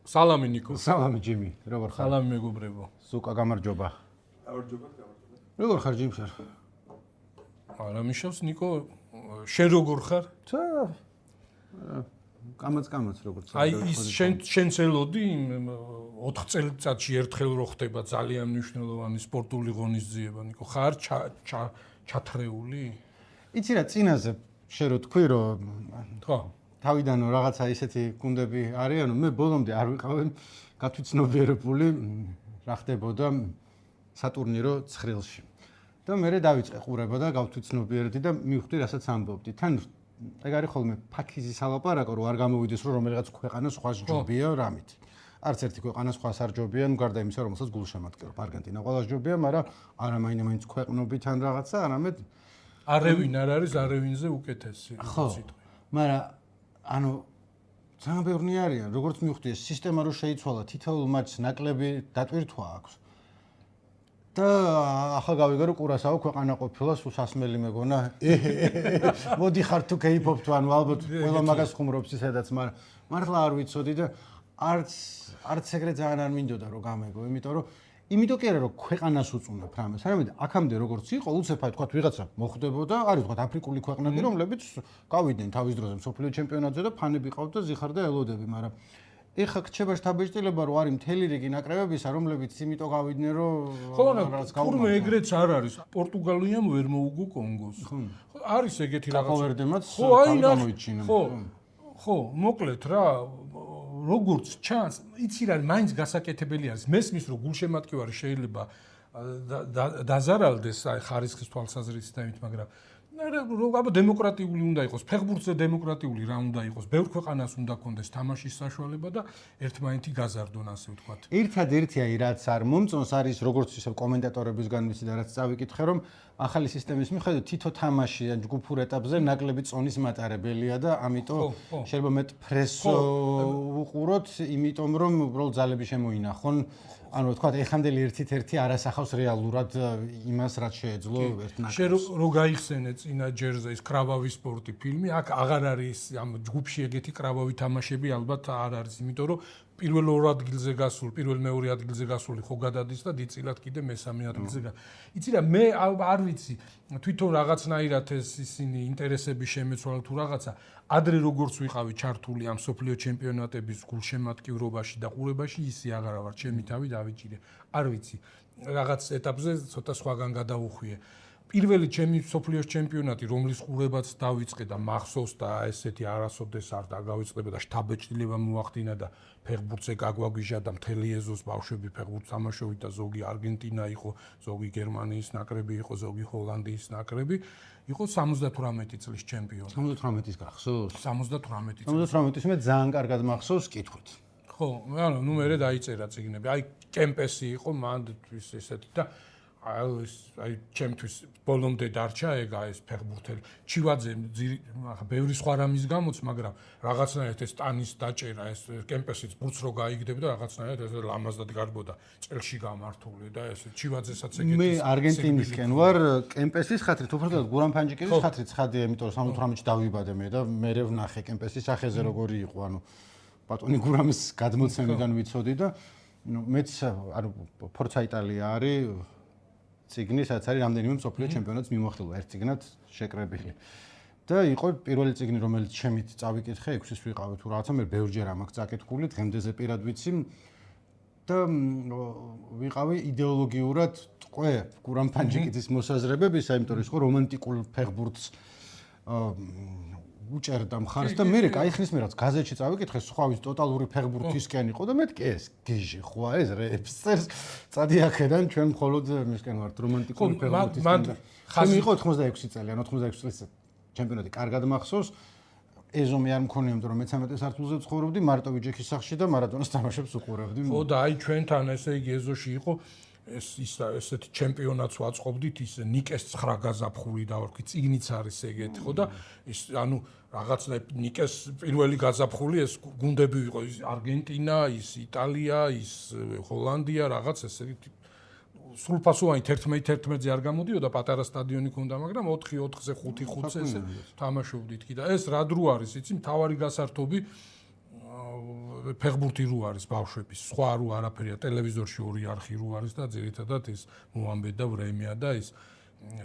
სალამი ნიკო. სალამი ჯიმი, როგორ ხარ? სალამი მეგობრებო. სუკა გამარჯობა. როგორ ხარ ჯიმშარ? არა მიშავს ნიკო, შენ როგორ ხარ? კამაც როგორც. აი ის შენ წელოდი 4 წელიწადში ერთხელ რო ხდება ძალიან მნიშვნელოვანი სპორტული ღონისძიება ნიკო. ხარ ჩათრეული? იცი რა წინაზე შენ რო თქვი რომ ხო. თავიდან რაღაცა ისეთი გუნდები არიანო, მე ბოლომდე არ ვიყავი გათვითცნობიერებული რა ხდებოდა სატურნირო ცხრილში. და მე დავიწყე ყურება და გავთვითცნობიერდი და მივხვდი რასაც ამბობდი. თან ეგ არის ხოლმე ფაქიზის ალაპარაკო რომ არ გამოვიდეს რომ რომელიღაც ქვეყანა სხვას ჯობია რამით. არც ერთი ქვეყანა სხვას არ ჯობია, გარდა იმისა რომელსაც გულშემატკივრობ. არგენტინა ყველას ჯობია, მაგრამ არა მაინც ქვეყნობით ან რაღაცა, არამედ არევინ არ არის არევინზე უკეთესი. ხო. მაგრამ ანუ ძალიან ბევრი არიან, როგორც მივხვდი ეს სისტემა რო შეიცვალა, თითოეულ მატჩს ნაკლები დატვირთვა აქვს. და ახლა გავიგე რომ კურასაო ქვეყანა ყოფილა სულ სასმელი მეგონა. მოდი ხარ თუ გეიფობ თუ ანუ ალბათ ყველა მაგას ხუმრობს ისედაც, მაგრამ მართლა არ ვიცოდი და არც ეგრე ძალიან არ მინდოდა რომ გამეგო, იმიტომ კი არა რომ ქვეყანას უწუნებ რამეს, არამედ აქამდე როგორც იყო, უცებად თქვა ვიღაცა მოხდებოდა, არის თქვა აფრიკული ქვეყნები, რომლებიც გავიდნენ თავის დროზე მსოფლიო ჩემპიონატზე და ფანები ყავთ და ზიხარ და ელოდები, მაგრამ ეხა რჩება შთაბეჭდილება რომ არის მთელი რიგი ნაკრებებისა, რომლებიც იმიტომ გავიდნენ რომ რაღაც თურმე ეგრეც არ არის. პორტუგალიამ ვერ მოუგო კონგოს. არის ეგეთი რაღაც. კაპოვერდემაც გამოიჩინა. ხო, მოკლედ რა როგორც ჩანს, იცი რა, მაინც გასაკეთებელი არის. მესმის რომ გულშემატკივარი შეიძლება დაზარალდეს აი ხარისხის თვალსაზრისით და იმით, მაგრამ აბა დემოკრატიული უნდა იყოს, ფეხბურთზე დემოკრატიული რა უნდა იყოს, ბევრ ქვეყანას უნდა კონდეს თამაშის საშუალება და ერთმანეთი გაზარდონ ასე ვთქვათ. ერთადერთი აი რაც არ მომწონს არის როგორც ისე კომენტატორებისგან ვიცი და რაც წავიკითხე რომ ახალი სისტემის მიხედვით თითო თამაში ან ჯგუფურ ეტაპზე ნაკლები წონის მატარებელია და ამიტომ შეიძლება მეტ პრესო უყუროთ, იმიტომ რომ უბრალოდ ძალები შემოინახონ. ანუ ვთქვათ, ეხანდელი ერთ-ერთი არასახავს რეალურად იმას, რაც შეეძლო ერთ ნაკრებს. შენ რო გაიხსენე წინა ჯერზე ის კრავავი სპორტი ფილმი, აქ აღარ არის ამ ჯგუფში ეგეთი კრავავი თამაშები, ალბათ არ არის, იმიტომ რომ პირველ ორ ადგილზე გასულ, პირველ მეორე ადგილზე გასული ხო გადადის და დიდწილად კიდე მესამე ადგილზე გადის. იცი რა, მე არ ვიცი, თვითონ რაღაცნაირად ეს ისინი ინტერესების შემეცვალა თუ რაღაცა, ადრე როგორც ვიყავი ჩართული ამ სოფლიო ჩემპიონატების გულშემატკივრობაში და ყურებაში, ისე აღარ ვარ, ჩემი თავი დავიჭირე. არ ვიცი, რაღაც ეტაპზე ცოტა სხვაგან გადავუხვიე. პირველი ჩემი სოფლიოს ჩემპიონატი, რომლის ყურებაც დავიწყე და მახსოვს და ესეთი არასოდეს არ დაგავიწყება და შთაბეჭდილება მოახდინა და ფეხბურთზე გაგვაგვიჟა და მთელი ეზოს ბავშვები ფეხბურთს თამაშობდნენ და ზოგი არგენტინა იყო, ზოგი გერმანიის ნაკრები იყო, ზოგი ჰოლანდიის ნაკრები, იყო 78 წლის ჩემპიონი. 78-ის გახსოვს? 78 წლის. 78-ის მე ძალიან კარგად მახსოვს კითხვით. ხო, ანუ მე დაიწერა წიგნები. აი კემპესი იყო მანდთვის ესეთი და აი ჩემთვის ბოლომდე დარჩა ეგა ეს ფეხბურთელი. ჩივაძე ახლა ბევრი სხვა რამის გამოც, მაგრამ რაღაცნაირად ეს ტანის დაჭერა, ეს კემპესიც ბურთს რო გაიგდებდა, რაღაცნაირად ეს ლამაზად გარბოდა წელში გამართული და ეს ჩივაძესაც ეგეთი. მე არგენტინისკენ ვარ, კემპესის ხათრით, უბრალოდ გურამ ფანჯიკელის ხათრით ხადია, იმიტომ რომ 78-ში დავიბადე მე და მე ვნახე კემპესის სახეზე როგორი იყო, ანუ ბატონი გურამის გადმოცემიდან ვიცოდი და მეც ანუ ფორცა იტალია არის ციგნი, სადაც არის რამდენიმე მსოფლიო ჩემპიონატს მიმოხილვა, ერთ ციგნად შეკრებილი. და იყო პირველი ციგნი, რომელიც ჩემით წავიკითხე, 6-ის ვიყავი თუ რაღაცა, მე ბევრჯერ ამაქვს წაკითხული, დღემდეზე პირად ვიცი და ვიყავი იდეოლოგიურად ტყვე გურამ ფანჯიკიძის მოსაზრებებისა, იმიტომ რომ ის ხო რომანტიკულ ფეხბურთს უჭერდა მხარს და მე კაიხნის მერაც გაზეთში წავიკითხე, სხვავის ტოტალური ფეხბურთისკენ იყო და მეთქი ეს გიჟი ხოა ეს რეპსტერს წადიახედან ჩვენ მხოლოდ მისკენ ვართ რომანტიკული ფეხბურთისკენ. ხაზი იყო 86 წელი, ან 86 წლის ჩემპიონატი კარგად მახსოვს. ეზომი არ მქონია, იმიტომ რომ მე 13 სართულზე ცხოვრობდი, მარტოვი ჯექის სახში და მარადონას თამაშებს უყურებდი. ხო და აი ჩვენთან ესე იგი ეზოში იყო ესეთი ჩემპიონატს ვაწყობდით, ის ნიკეს 9 გაზაფხული დავარქვი, წიგნიც არის ეგეთი, ხო და ის ანუ რაღაცა ნიკეს პირველი გაზაფხული ეს გუნდები იყო, ის არგენტინა, ის იტალია, ის ჰოლანდია, რაღაც ესეთი სრულფასოვანი 11-11-ზე არ გამოდიოდა, პატარა სტადიონი ქონდა, მაგრამ 4-4-ზე 5-5-ზე თამაშობდით კი და ეს რა დრო არის, იცი, მთავარი გასართობი ფეხბურთი რო არის ბავშვების, სხვა რო არაფერია, ტელევიზორში ორი არხი რო არის და ძირითადად ის მოამბე და ვრემია და ის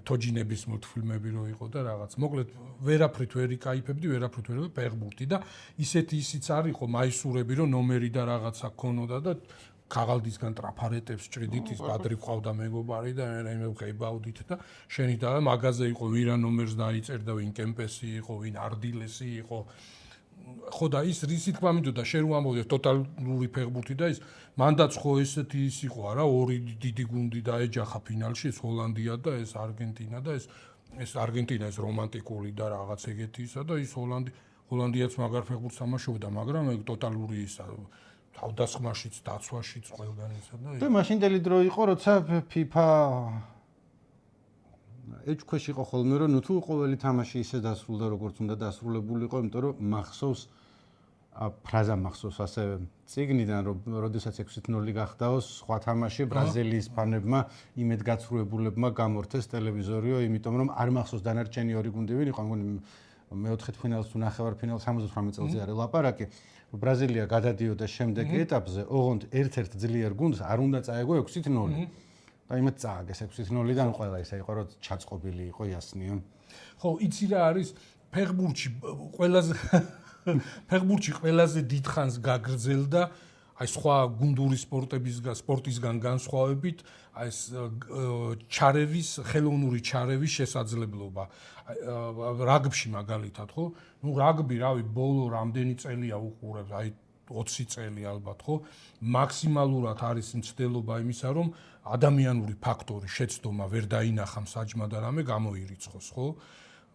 თოჯინების მულტფილმები რო იყო და რაღაც. მოკლედ ვერაფრით ვერ იკაიფებდი, ვერაფრით ვერ ფეხბურთი და ისეთი ისიც არის ხო მაისურები რომ ნომერი და რაღაცა ქონოდა და ქაღალდისგან ტრაფარეტებს ჭრიდით ის კადრი ყავდა მეგობარი და მე ვხეიბავდით და შენი და მაღაზია იყო ვირა ნომერს დაიწერდა ვინ კემპესი იყო ვინ არდილესი იყო ხო და ის რის თქმა მინდოდა შენ რომ ამბობდი ტოტალური ფეხბურთი და ის მანდაც ხო ესეთი ის იყო არა ორი დიდი გუნდი დაეჯახა ფინალში ეს ჰოლანდია და ეს არგენტინა და ეს არგენტინა ეს რომანტიკული და რაღაც ეგეთი ისა და ის ჰოლანდიაც მაგარ ფეხბურთს თამაშობდა მაგრამ ეგ ტოტალური ისა თავდასხმაშიც დაცვაშიც ყველგან ისა და მაშინდელი დრო იყო როცა FIFA ეჭქვეშ იყო ხოლმე რომ თუ ყოველი თამაში ისე დასრულდა როგორც უნდა დასრულებულიყო იმიტომ რომ მახსოვს ფრაზა მახსოვს ასე ციგნიდან რომ როდესაც 6-0 გახდაო სხვა თამაში ბრაზილიის ფანებმა იმედგაცრუებულებმა გამორთეს ტელევიზორიო იმიტომ რომ არ მახსოვს დანარჩენი ორი გუნდი ვინ იყო მგონი მეოთხე ფინალს თუ ნახევარფინალს 78 წელზე არის ლაპარაკი ბრაზილია გადადიოდა შემდეგ ეტაპზე ოღონდ ერთ-ერთ ძლიერ გუნდს არ უნდა წაეგო 6-0 და იმით წააგეს 6-0-დან ყველა ისე იყო რომ ჩაწყობილი იყო იასნია ხო იცი რა არის ფეხბურთში ყველაზე დიდხანს გაგრძელდა აი სხვა გუნდური სპორტისგან განსხვავებით აი ეს ჩარევის ხელოვნური ჩარევის შესაძლებლობა რაგბში მაგალითად ხო ნუ რაგბი რავი ბოლო რამდენი წელია უყურებს აი 20 წელი ალბათ ხო მაქსიმალურად არის მცდელობა იმისა რომ ადამიანური ფაქტორი შეცდომა ვერ დაინახა საჯმა და რამე გამოირიცხოს ხო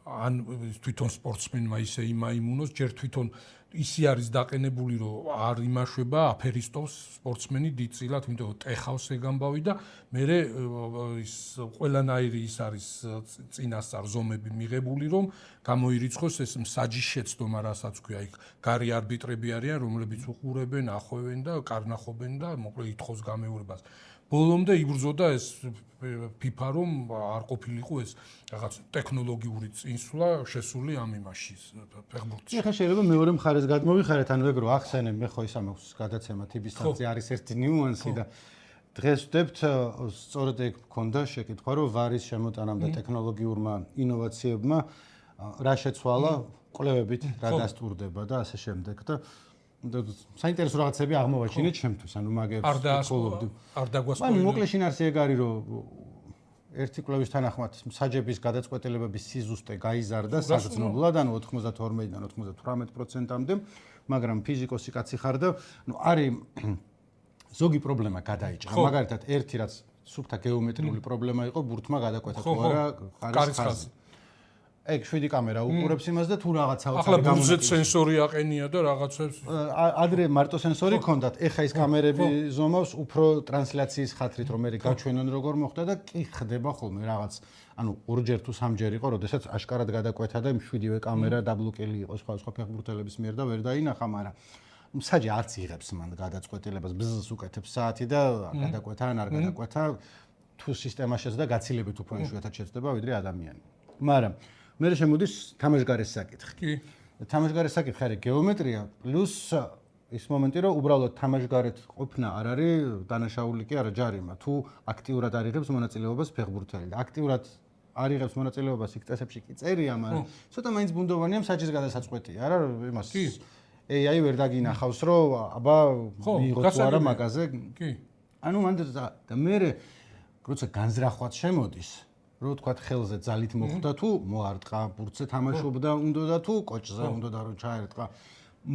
ან თვითონ სპორტსმენმა ისე იმაიმუნოს ჯერ თვითონ ისი არის დაყენებული რომ არ იმაშვება აფერისტობს სპორტსმენი დიდწილად იმიტომ რომ ტეხავს ეგამბავი და მე ის ყველანაირი ის არის წინასწარ ზომები მიღებული რომ გამოირიცხოს ეს მსაჯის შეცდომა რასაც ქვია იქ გარი არბიტრები არიან რომლებიც უყურებენ ახვევენ და კარნახობენ და მოკლედ ითხოვს გამეურებას ბოლომდე იბრძოდა ეს FIFA რომ არ ყოფილიყო ეს რაღაც ტექნოლოგიური წინსვლა შესული ამ იმაში ფეხბურთში. ეხლა შეიძლება მეორე მხარეს გადმოვიხარეთ ანუ ეგ რო ახსენე მე ხო ისა მაქვს გადაცემა TV's-ზე არის ერთი ნიუანსი და დღეს ვდებთ სწორედ ეგ მქონდა შეკითხვა რომ ვარის შემოტანამ და ტექნოლოგიურმა ინოვაციებმა რა შეცვალა კვლევებით რა დასტურდება და ასე შემდეგ და საინტერესო რაღაცები აღმოვაჩინეთ ჩემთვის, ანუ მაგებს ვცხოვრობდი. არ დაგვასწორებია. ანუ მოკლე შინაარსი ეგ არის, რომ ერთი კვლევის თანახმად მსაჯების გადაწყვეტილებების სიზუსტე გაიზარდა საგრძნობლად, ანუ 92-დან 98%-მდე, მაგრამ ფიზიკოსი კაცი ხარ და ნუ არის ზოგი პრობლემა გადაიჭრა. მაგალითად, ერთი რაც სუფთა გეომეტრიული პრობლემა იყო, ბურთმა გადაკვეთა თუ არა კარის ხაზი. ეგ 7 კამერა უყურებს იმას და თუ რაღაცა ახლა ბურთზე სენსორი აყენია და რაღაცებს ადრე მარტო სენსორი ჰქონდათ ეხა ის კამერები ზომავს უფრო ტრანსლაციის ხათრით რომ მე გაჩვენონ როგორ მოხდა და კი ხდება ხოლმე რაღაც ანუ ორჯერ თუ სამჯერ იყო როდესაც აშკარად გადაკვეთა და 7-ვე კამერა დაბლოკილი იყო სხვა ფეხბურთელების მიერ და ვერ დაინახა მაგრამ მსაჯი არც იღებს მან გადაწყვეტილებას ბზს უკეთებს საათი და გადაკვეთა ან არ გადაკვეთა თუ სისტემაშიც და გაცილებით უფრო იშვიათად შეცდება ვიდრე ადამიანი მაგრამ მე შემოდის თამაშგარის საკითხი. კი. თამაშგარის საკითხი არის გეომეტრია პლუს ის მომენტი რომ უბრალოდ თამაშგარეთ ყოფნა არ არის დანაშაული კი არა ჯარიმა. თუ აქტიურად არიღებს მონაწილეობას ფეხბურთელი და აქტიურად არიღებს მონაწილეობას იქ წესებში კი წერია, მაგრამ ცოტა მაინც ბუნდოვანია მსაჯის გადასაწყვეტია, არა იმას. AI ვერ დაგინახავს რომ აბა მიიღო თუ არა მაგაზე. კი. ანუ მანდ და მე როცა განზრახვაც შემოდის რო თქვა ხელზე ძალით მოხვდა თუ მოარტყა ბურთზე თამაშობდა უნდა და თუ კოჭზე უნდა და რომ ჩაერტყა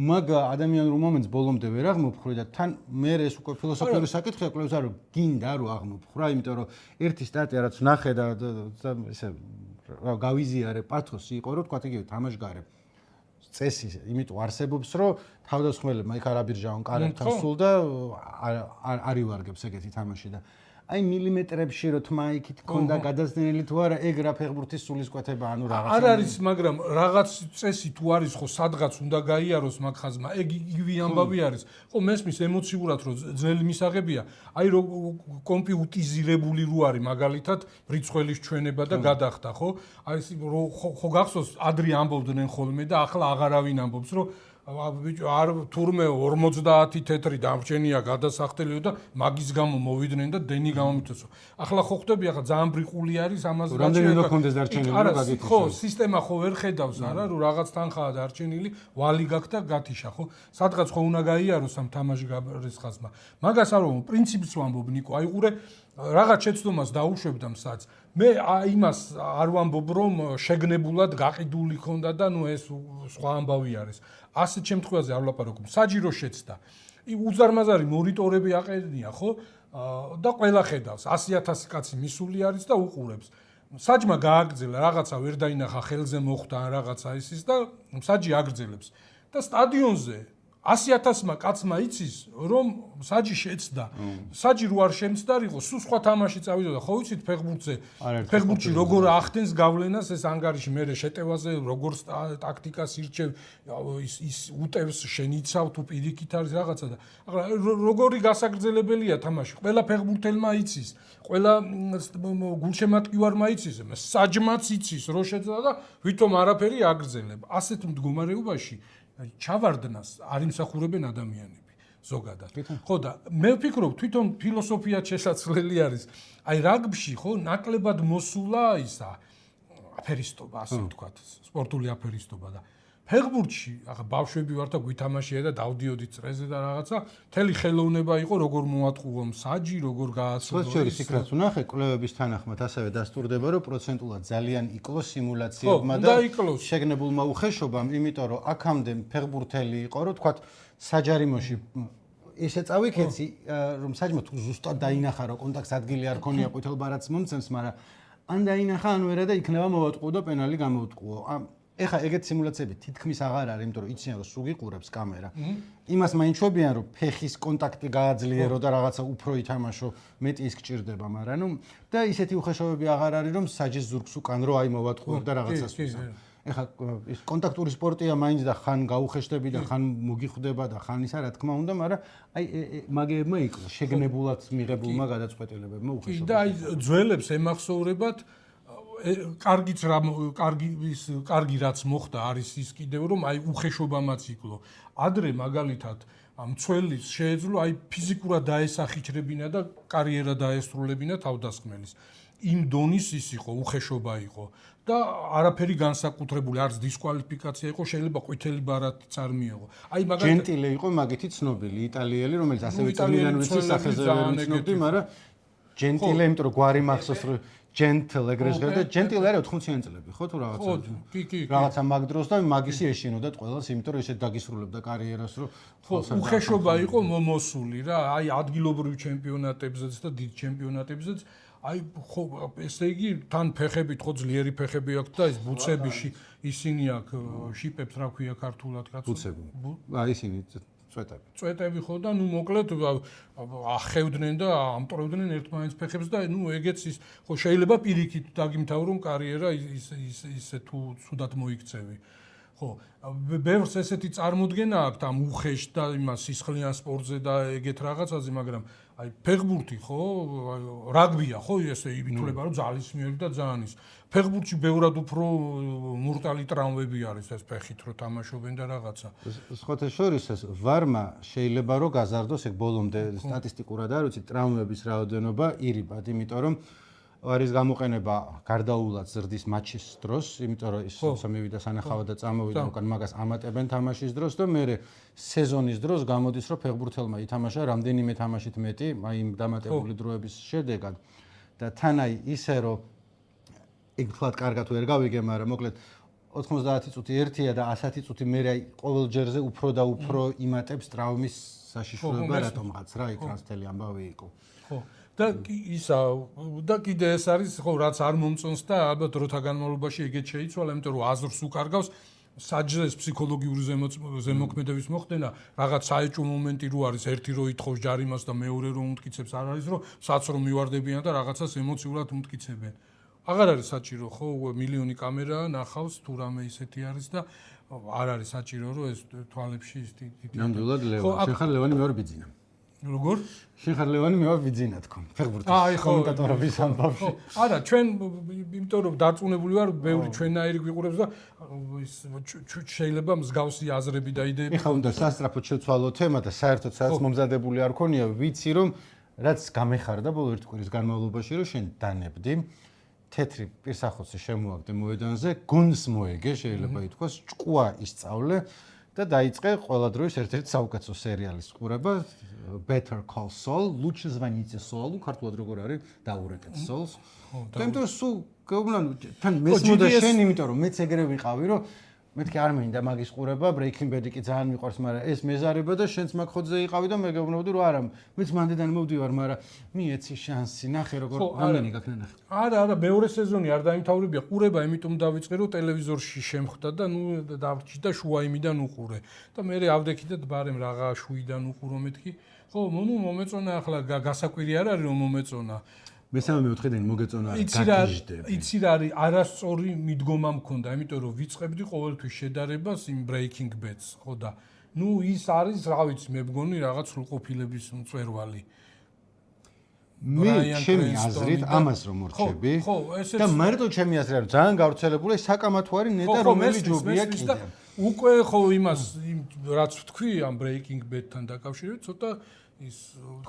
მაგ ადამიანურ მომენტს ბოლომდე ვერ აღმოფხვრე და თან მე ეს უკვე ფილოსოფიური საკითხია კვლევს არ გინდა რომ აღმოფხრა იმიტომ რომ ერთი სტატია რაც ნახე და ესე რა გავიზიარე პათოსი იყო რომ თქვა იგივე თამაშგარე წესი იმიტომ არსებობს რომ თავდასხმელებმა იქ არაბირჟაონ კარებთან სულ და არ ივარგებს ეგეთი თამაში და აი მილიმეტრებში რო თმა იქით ქონდა გადაზნელი თუ არა ეგ რა ფეხბურთის სულისკვეთება ანუ რაღაც არ არის მაგრამ რაღაც წესი თუ არის ხო სადღაც უნდა გაიაროს მაგ ხაზმა ეგ იგივე ამბავი არის ხო მესმის ემოციურად რო ძნელი მისაღებია აი რო კომპიუტიზირებული რო არის მაგალითად ბრიცხველის ჩვენება და გადახდა ხო აი ხო გახსოვს ადრე ამბობდნენ ხოლმე და ახლა აღარავინ ამბობს რომ ბიჭო არ თურმე 50 თეთრი დამრჩენია გადასახდელიო და მაგის გამო მოვიდნენ და დენი გამომიწესო. ახლა ხო ხვდები ახლა ძალიან ბრიყული არის ამაზე რამდენი უნდა კონდეს დარჩენილი რომ გაგითიშო. ხო, სისტემა ხო ვერ ხედავს არა, რომ რაღაც თანხაა დარჩენილი, ვალი გაქვს და გათიშა, ხო? სადღაც ხო უნდა გაიაროს ამ თამაშგარესხაზმა. მაგას არ ვამბობ, პრინციპს ვამბობ ნიკო, აიყურე რაღაც შეცდომას დაუშვებდა მსაც. მე იმას არ ვამბობ, რომ შეგნებულად გაყიდული ხონდა და ნუ ეს სხვა ამბავი არის. ასეთ შემთხვევაში არ ვლაპარაკობ. საჯირო შეცდა. უზარმაზარი მონიტორები აყენია, ხო? და ყველა ხედავს 100,000 კაცი მისული არის და უყურებს. საჯმა გააგრძელა, რაღაცა ვერ დაინახა, ხელზე მოხვდა ან რაღაცა ის და საჯი აგრძელებს. და სტადიონზე 100,000-მა კაცმა იცის, რომ საჯი შეცდა. საჯი რო არ შემცდარიყო, სულ სხვა თამაში წავიდოდა. ხო ვიცით ფეხბურთში როგორ ახდენს გავლენას ეს ანგარიში, მე შეტევაზე როგორ ტაქტიკას ირჩევ, ის უტევს შენიცავ თუ პირიქით არის რაღაცა და ახლა როგორი გასაგრძელებელია თამაში. ყველა ფეხბურთელმა იცის, ყველა გულშემატკივარმა იცის, საჯმაც იცის, რო შეცდა და ვითომ არაფერი აგრძელებ. ასეთ მდგომარეობაში ჩავარდნას არ იმსახურებენ ადამიანები ზოგადად. ხო და მე ვფიქრობ თვითონ ფილოსოფიად შესაძლებელი არის. აი რაგბიში ხო ნაკლებად მოსულა ისა აფერისტობა, ასე ვთქვათ, სპორტული აფერისტობა და ფეხბურთში ახლა ბავშვები ვართ და გვითამაშია და დავდიოდით წრეზე და რაღაცა მთელი ხელოვნება იყო როგორ მოატყუო საჯი, როგორ გააცნო. შორის იქაც უნახე კვლევების თანახმად ასევე დასტურდება რომ პროცენტულად ძალიან იკლოს სიმულაციებმა და შეგნებულმა უხეშობამ, იმიტომ რომ აქამდე ფეხბურთელი იყო რომ თქვათ საჯარიმოში ესე წავიქეცი რომ საჯმა თუ ზუსტად დაინახა რომ კონტაქტს ადგილი არ ქონია ყვითელ ბარათს მომცემს, მაგრამ ან დაინახა ან ვერა და იქნება მოვატყუო და პენალი გამოუტყუო. ეხა ეგეთ სიმულაციები თითქმის აღარ არის, იმიტომ რომ იციან რომ სულ გიყურებს კამერა. იმას მაინჩვებიან რომ ფეხის კონტაქტი გააძლიერო და რაღაცა უფრო ითამაშო, მეტი ის გჭირდება, მაგრამ ნუ და ისეთი უხეშობები აღარ არის რომ საჯის ზურგს უკან რო აი მოვატყუებ და რაღაცას ვიზამ. ეხა ის კონტაქტური სპორტია მაინც და ხან გაუხეშდები და ხან მოგიხვდება და ხან ისა რა თქმა უნდა, მაგრამ აი მაგეებმა იკლო შეგნებულად მიღებულმა გადაწყვეტილებებმა უხეშობა. და აი ძველებს ემახსოვრებათ კარგი რაც მოხდა არის ის კიდევ რომ აი უხეშობამაც იკლო. ადრე მაგალითად მცველის შეეძლო აი ფიზიკურად დაესახიჩრებინა და კარიერა დაესრულებინა თავდასხმელის. იმ დონის ის იყო, უხეშობა იყო და არაფერი განსაკუთრებული, არც დისკვალიფიკაცია იყო, შეიძლება ყვითელი ბარათიც არ მიეღო. აი მაგალითად ჯენტილე იყო მაგითი ცნობილი იტალიელი, რომელიც ასევე იტალიელების სახეზე ვერ ვიცნობდი, მაგრამ ჯენტილე, იმიტომ რომ გვარი მახსოვს რომ gentle ეგრეს და gentle არის 80-იან წლები, ხო თუ რაღაცა. კი. რაღაცა მაგ დროს და მაგისი ეშინოდა ყველას, იმიტომ რომ ესე დაგისრულებდა კარიერას, რომ უხეშობა იყო მომოსული რა, აი ადგილობრივ ჩემპიონატებზეც და დიდ ჩემპიონატებზეც, აი ხო ესე იგი თან ფეხებით ხო ძლიერი ფეხები აქვს და ეს ბუცები ისინი აქვს შიპებს რა ქვია ქართულად კაცო. ბუცები. აი ისინი წვეტები ხო და ნუ მოკლედ ახევდნენ და ამტრევდნენ ერთმანეთს ფეხებს და ნუ ეგეც ის ხო შეიძლება პირიქით დაგიმთავრონ კარიერა ისე თუ ცუდად მოიქცევი. ხო, ბევრს ესეთი წარმოდგენა აქვს ამ უხეშ და იმას სისხლიან სპორტზე და ეგეთ რაღაცაზე, მაგრამ აი ფეხბურთი ხო, რაგბია ხო, ესე ითვლება რომ ძალისმიერი და ძალიან ის. ფეხბურთში ბევრად უფრო მურტალი ტრავმები არის ეს ფეხით რო თამაშობენ და რაღაცა. სხვათა შორის ეს ვარმა შეიძლება რომ გაზარდოს ეგ ბოლომდე სტატისტიკურად არ ვიცი ტრავმების რაოდენობა ირიბად, იმიტომ რომ არის გამოყენება გარდაულად ზრდის მატჩის დროს, იმიტომ რომ ის სამივიდა სანახავად და წამოვიდა უკან მაგას ამატებენ თამაშის დროს და მე სეზონის დროს გამოდის რომ ფეხბურთელმა ითამაშა რამდენიმე თამაშით მეტი, აი იმ დამატებული დროების შედეგად და თან აი ისე რომ იქ თქვათ კარგად ვერ გავიგე, მაგრამ მოკლედ 90 წუთი ერთია და 100 წუთი მე აი ყოველ ჯერზე უფრო და უფრო იმატებს ტრავმის საშიშროება რატომღაც რა იქ რასთელი ამბავი იყო. ხო. და ისა და კიდე ეს არის ხო რაც არ მომწონს და ალბათ დროთა განმავლობაში ეგეც შეიცვალა, იმიტომ რომ აზრს უკარგავს საჯეს ფსიქოლოგიური ზემოქმედების მოხდენა, რაღაც საეჭვო მომენტი რო არის, ერთი რო ითხოვს ჯარიმას და მეორე რო უმტკიცებს, არ არის რომ საცრო მივარდებიან და რაღაცას ემოციურად უმტკიცებენ. აღარ არის საჭირო ხო მილიონი კამერა ნახავს თუ რამე ისეთი არის და არ არის საჭირო რომ ეს თვალებში ის ნამდვილად ლევანი. შენ ხარ ლევანი მეორე ბიძინა. როგორ? შეხარლევანი მევა ვიძინა თქო. ფეხბურთის კომენტატორობის ამბავში. არა, ჩვენ იმიტომ რომ დარწმუნებული ვარ, ბევრი ჩვენაირი გვიყურებს და შეიძლება მსგავსი აზრები და იდეები. ეხლა უნდა სასწრაფოდ შევცვალო თემა და საერთოდ სადაც მომზადებული არ ქონია, ვიცი რომ რაც გამეხარდა ბოლო ერთი კვირის განმავლობაში, რომ შენ დანებდი თეთრი პირსახოცი შემოაგდე მოედანზე, გუნს მოეგე, შეიძლება ითქვას, ჭკუა ისწავლე და დაიწყე ყველა დროის ერთ-ერთი საუკეთესო სერიალის ყურება, Better Call Saul, Лучше звоните Солу, ქართულად როგორ არის დაურეკეთ Souls. და იმიტომ რომ სულ გეუბნან თან მესმოდა შენ, იმიტომ რომ მეც ეგრე ვიყავი, რომ მეთქი არ მინდა მაგის ყურება, Breaking Bad-ი კი ძალიან მიყვარს, მაგრამ ეს მეზარება და შენც მაგ ხოძზე იყავი და მე გეუბნებოდი რომ არა, მეც მანდიდან მოვდივარ, მაგრამ მიეცი შანსი, ნახე როგორ რამდენი გაქნა ნახე. არა, მეორე სეზონი არ დაიმთავრებია, ყურება, იმიტომ დავიწყე რომ ტელევიზორში შემხვდა და ნუ დავრჩი და შუაიმიდან უყურე. და მე ავდექი და ბარემ რაღა შუიდან უყურო მეთქი. ხო, ნუ მომეწონა ახლა გასაკვირი არ არის რომ მომეწონა. მესამე მეოთხედენი მოგეწონა გაგიჟდები. იცი რა არის, არასწორი მიდგომა მქონდა, იმიტომ რომ ვიწყებდი ყოველთვის შედარებას იმ Breaking Bad-ს, ხო და ნუ ის არის, რა ვიცი, მე მგონი რაღაც სრულყოფილების მწვერვალი. მე ჩემი აზრით ამას რომ მორჩები და მარტო ჩემი აზრით რომ ძალიან გავრცელებული საკამათო არის ნეტა რომელი ჯობია კიდე. უკვე ხო იმას რაც ვთქვი ამ Breaking Bad-თან დაკავშირებით, ცოტა ის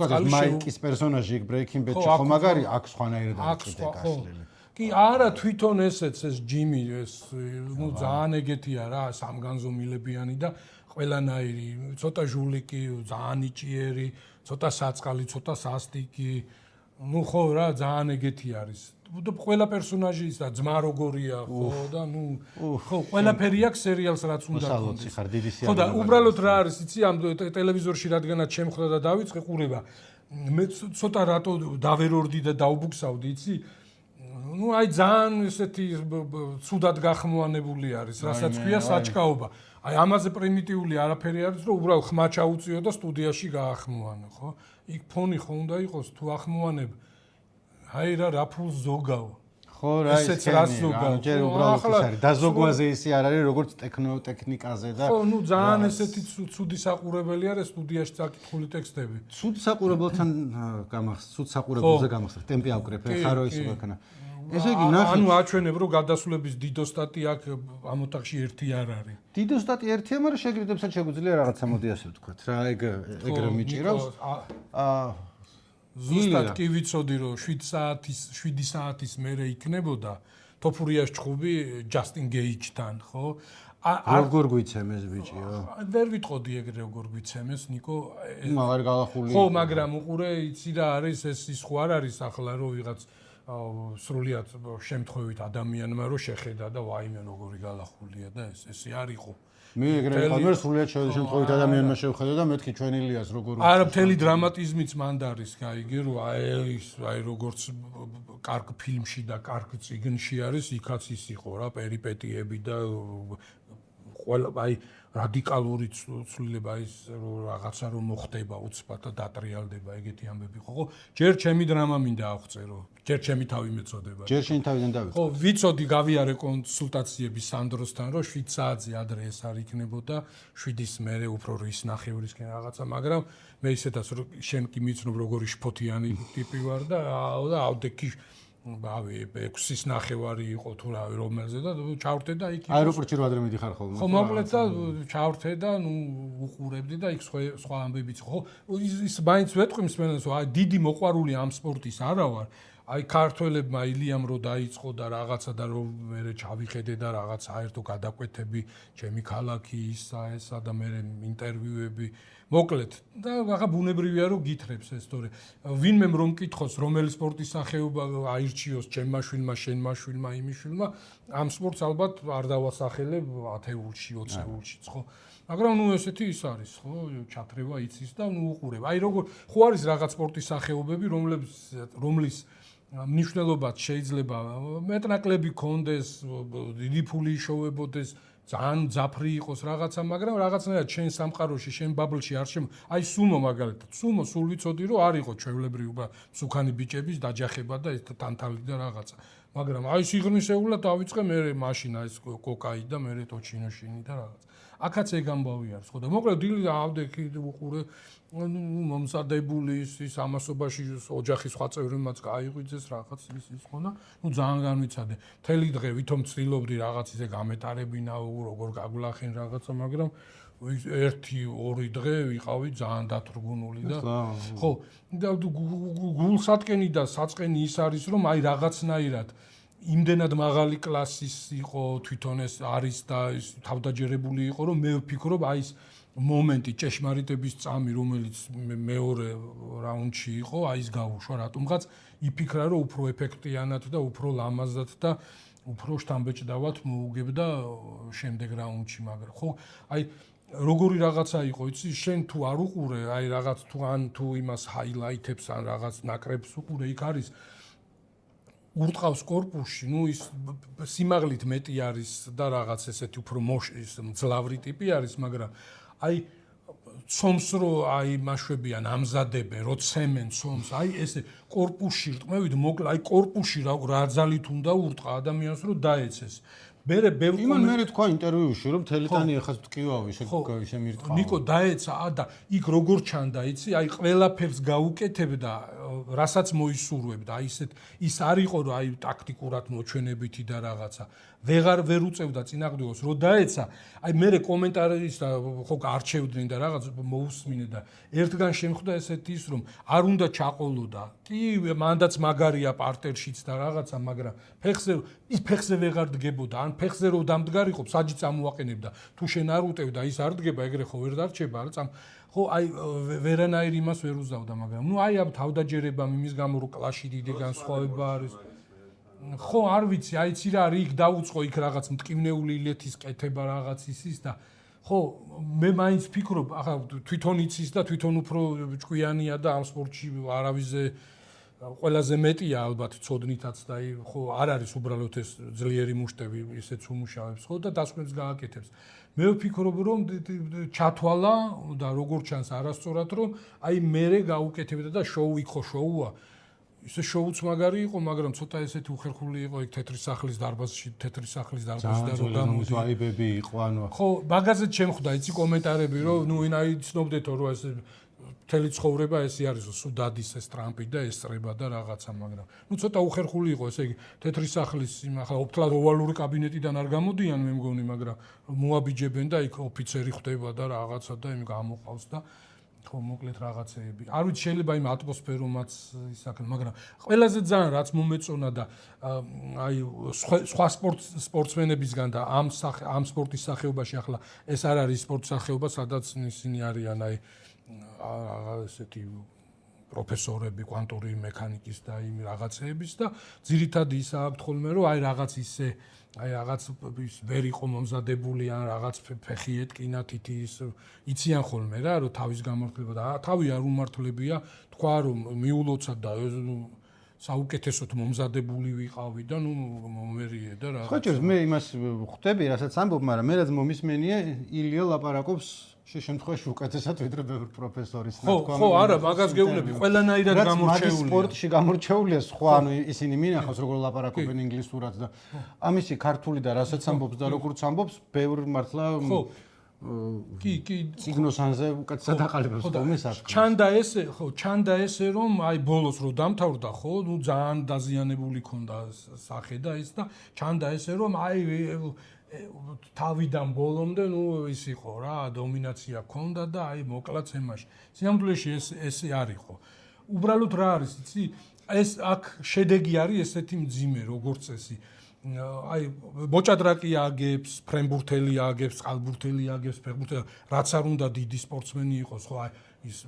მაიკის პერსონაჟი Breaking Bad-ში ხო მაგარი აქვს ხვანაირად აღჭიდე გასლელი. კი არა თვითონ ესეც ეს ჯიმი ეს ნუ ძალიან ეგეთია რა სამგანზომილებიანი და ყველანაირი ცოტა ჟულიკი ძალიან იჭიერი ცოტა საწყალი ცოტა სასტიკი ნუ ხო რა ძალიან ეგეთი არის და ყველა პერსონაჟი ის და ძმა როგორია ხო და ნუ ხო ყველაფერი აქვს სერიალს რაც უნდა გქონდეს ხარ დიდი სერიალი ხო და უბრალოდ რა არის იცი ამ ტელევიზორში რადგანაც შემხვდა და დავიწყე ყურება მე ცოტა რატო დავერორდი და დაუბუქსავდი იცი ну აი ძალიან ესეთი ცუდად გახმოვანებული არის, რასაც ქვია საჭკაობა. აი ამაზე პრიმიტიული არაფერი არის, რომ უბრალოდ ხმა ჩაუწიო და სტუდიაში გაახმოვანო, ხო? იქ ფონი ხო უნდა იყოს თუ ახმოვანებ. აი რა ფულს ზოგავ. ხო რა ესეც რას ზოგავ. ჯერ უბრალოდ ის არის დაზოგვაზე ისი არ არის, როგორც ტექნიკაზე და ხო, ну ძალიან ესეთი ცუდი საყურებელი არის სტუდიაში წაკითხული ტექსტები. ცუდი საყურებელთან გამახსოვს, ცუდი საყურებელზე გამახსოვს. ტემპი ავკრეფე, ხარო ის ვაქნა. ესე იგი ნახე ანუ აჩვენებ რომ გადასვლების დიდოსტატი აქ ამ ოთახში ერთი არ არის. დიდოსტატი ერთია, მაგრამ შეგრიდებსაც შეგვიძლია რაღაცა მოდი ასე ვთქვათ რა ეგრე მიჭირავს. ზუსტად კი ვიცოდი რომ 7 საათის მერე იქნებოდა თოფურიას ჭხუბი ჯასტინ გეიჯთან, ხო? როგორ გვიცემეს ბიჭიო? ვერ ვიტყოდი ეგრე როგორ გვიცემეს, ნიკო. მაგარ გალახული. ხო, მაგრამ უყურე იცი რა არის ეს ის ხო არ არის ახლა რომ ვიღაც სრულიად შემთხვევით ადამიანმა რომ შეხედა და ვაიმე როგორი გალახულია და ესე არ იყო. მე ეგრე ვიყავ, სრულიად შემთხვევით ადამიანმა შევხედა და მეთქი ჩვენი ლიას როგორ არა მთელი დრამატიზმიც მანდ არის, გაიგე რომ აი როგორც კარგ ფილმში და კარგ წიგნში არის, იქაც ის იყო რა პერიპეტიები და ყველა აი რადიკალური ცვლილება ის რაღაცა რომ მოხდება უცბად და დატრიალდება ეგეთი ამბები ხო ჯერ ჩემი დრამა მინდა აღწერო ჯერ ჩემი თავი მეწოდება ჯერ შენ თავიდან დავიწყე ხო ვიცოდი გავიარე კონსულტაციები სანდროსთან რომ 7 საათზე ადრე ეს არ იქნებოდა 7-ის მერე უფრო რის ნახევრისკენ რაღაცა მაგრამ მე ისედაც რომ შენ კი მიცნობ როგორი შფოთიანი ტიპი ვარ და ავდექი ბავი 6-ის ნახევარი იყო თუ რა რომელზე და ჩავრთე და იქ აეროპორტში რო ადრე მიდიხარ ხოლმე ხო მოკლედ და ჩავრთე და ნუ უყურებდი და იქ სხვა ამბებიც ხო ის მაინც ვეთქვი მსმენელს აი დიდი მოყვარული ამ სპორტის არა ვარ აი ქართველებმა ილიამ რო დაიწყო და რაღაცა და რომ მე ჩავიხედე და რაღაც აერთო გადაკვეთები ჩემი ქალაქი ესა და მე ინტერვიუები მოკლედ და რაღაცა ბუნებრივია რომ გითხრებს ეს თორე ვინმე რომ მკითხოს რომელი სპორტის სახეობა აირჩიოს ჩემმა შვილმა შენმა შვილმა იმის შვილმა ამ სპორტს ალბათ არ დავასახელებ 10-ულში 20-ულშიც ხო მაგრამ ნუ ესეთი ის არის ხო ჩათრევა იცის და ნუ უყურებ აი როგორ ხო არის რაღაც სპორტის სახეობები რომლის მნიშვნელობაც შეიძლება მეტნაკლები კონდეს დიდი ფული იშოვებოდეს ძალიან ძაფრი იყოს რაღაცა, მაგრამ რაღაცნაირად შენ სამყაროში, შენ ბაბლში არ შემო. აი სუმო მაგალითად, სუმო სულ ვიცოდი რომ არ იყო ჩვეულებრივი მსუქანი ბიჭების დაჯახება და ეს თანთალი და რაღაცა. მაგრამ აი სიღრმისეულად დავიწყე მე მაშინა ეს კოკაი და მე ტოჩინოშინი და რაღაც. აქაც ეგ ამბავი არის ხო და მოკლედ დილი ავდექი უყურე მომსადებული ის ამასობაში ოჯახის სხვა წევრებმაც გაიღვიძეს რაღაც ის ხო და ძალიან განვიცადე. მთელი დღე ვითომ ცდილობდი რაღაც ისე გამეტარებინა როგორ გაგვლახენ რაღაცა, მაგრამ 1-2 დღე ვიყავი ძალიან დათრგუნული და ხო და გულსატკენი და საწყენი ის არის რომ აი რაღაცნაირად იმდენად მაღალი კლასის იყო თვითონ ეს არის და ის თავდაჯერებული იყო რომ მე ვფიქრობ აი ეს მომენტი ჭეშმარიტების წამი რომელიც მეორე რაუნდში იყო აი ეს გავუშვა რატომღაც იფიქრა რომ უფრო ეფექტიანად და უფრო ლამაზად და უფრო შთამბეჭდავად მოუგებდა შემდეგ რაუნდში მაგრამ ხო აი როგორი რაღაცა იყო იცი შენ თუ არ უყურე აი რაღაც თუ იმას ჰაილაითებს ან რაღაც ნაკრებს უყურე იქ არის ურტყავს корпуსში, ის სიმაღლით მეტი არის და რაღაც ესეთი უფრო მძლავრი ტიპი არის, მაგრამ აი ცომს რო აი მაშვებიან ამზადებენ, რო ცემენ ცომს, აი ესე корпуსში რტმევით, მოკლა აი корпуსში რა ძალით უნდა ურტყა ადამიანს რო დაეცეს. იმან მე თქვა ინტერვიუში რომ თელიტანი ეხაც ტკივავ ისე მირტყავა. ნიკო დაეცა და იქ როგორ ჩანდა, იცი? აი ყველაფერს გაუკეთებდა, რასაც მოისურვებდა. აი ისეთ ის არ იყო რომ აი ტაქტიკურად მოჩვენებითი და რაღაცა. ვერ უწევდა წინააღმდეგოს, რო დაეცა, აი მე კომენტარის და ხო არჩევდნენ და რაღაც მოусმინე და ერთგან შემხვდა ესეთი ის რომ არ უნდა ჩაყოლოდა. კი, მანდაც მაგარია პარტერშიც და რაღაცა, მაგრამ ფეხზე ვეღარ დგებოდა. ან ფეხზე რო დამდგარიყო, საჯი წამოაყენებდა. თუ შენ არ უტევდა, ის არ დგება, ეგრე ხო ვერ დარჩება, რა წამ. ხო, აი ვერანაირ იმას ვერ უზავდა, მაგრამ ნუ აი ამ თავდაჯერებამ იმის გამო რომ კლასში დიდი განსხვავება არის. ხო, არ ვიცი, აიცი რა იქ დაუწყო იქ რაღაც მტკივნეული ილეთის კეთება რაღაც ის და ხო, მე მაინც ფიქრობ, ახლა თვითონ იცის და თვითონ უფრო ჭკვიანია და ამ სპორტში არავიზე ყველაზე მეტია ალბათ ცოდნითაც და ხო არ არის უბრალოდ ეს ძლიერი მუშტები ისეც უმუშავებს ხო და დასკვნებს გააკეთებს. მე ვფიქრობ რომ ჩათვალა და როგორ ჩანს არასწორად რომ აი მერე გაუკეთებდა და შოუ იქ ხო შოუა. ისე შოუც მაგარი იყო, მაგრამ ცოტა ესეთი უხერხული იყო იქ თეთრი სახლის დარბაზში და რო გამოდი ვაიბები იყო ანუ ხო, მაგაზეც შემხვდა იცი კომენტარები რომ ნუ ვინაი ცნობდეთო რომ ეს მთელი ცხოვრება ესე არის სულ დადის ეს ტრამპი და ესწრება და რაღაცა, მაგრამ ნუ ცოტა უხერხული იყო, ესე იგი თეთრი სახლის ახლა ოფთლად ოვალური კაბინეტიდან არ გამოდიან მე მგონი, მაგრამ მოაბიჯებენ და იქ ოფიცერი ხდება და რაღაცა და იმ გამოყავს და ხო მოკლედ რაღაცეები. არ ვიცი შეიძლება იმ ატმოსფერომაც ისაკენ, მაგრამ ყველაზე ძალიან რაც მომეწონა და აი სხვა სპორტსმენებისგან და ამ სპორტის სახეობაში ახლა ეს არ არის სპორტის სახეობა, სადაც ისინი არიან აი ესეთი პროფესორები კვანტური მექანიკის და იმ რაღაცეების და ძირითადად ის აქვთ ხოლმე რომ აი რაღაც ისე აი რაღაც ვერ იყო მომზადებული ან რაღაც ფეხი ეტკინა თითი ის იციან ხოლმე რა რომ თავის გამართლება და თავი არ უმართლებია თქვა რომ მიულოცად და საუკეთესოდ მომზადებული ვიყავი და ნუ მომერიე და რა ხო ჯერ მე იმას ხვდები რასაც ამბობ მაგრამ მე რაც მომისმენია ილია ლაპარაკობს შემთხვევაში უკეთესად ვიდრე ბევრი პროფესორის ნათქვა ხო არა მაგას გეუბნები ყველანაირად გამორჩეულია სპორტში გამორჩეულია სხვა ანუ ისინი მინახავს როგორ ლაპარაკობენ ინგლისურად და ამისი ქართული და რასაც ამბობს და როგორც ამბობს ბევრი მართლა ხო კი ციგნოსანზე უკეთესად აყალიბებს თომეს ათქვა ჩანდა ესე რომ აი ბოლოს რო დამთავრდა ხო ნუ ძალიან დაზიანებული ქონდა სახე და ის და ჩანდა ესე რომ აი თავიდან ბოლომდე ნუ ის იყო რა დომინაცია ქონდა და აი მოკლა თემაში. სინამდვილეში ესე არ იყო. უბრალოდ რა არის, იცი? ეს აქ შედეგი არის ესეთი მძიმე როგორც წესი. აი ბოჭადრაკი აგებს, ფრენბურთელი აგებს, წყალბურთელი აგებს, ფეხბურთელი, რაც არ უნდა დიდი სპორტსმენი იყოს, ხო აი ის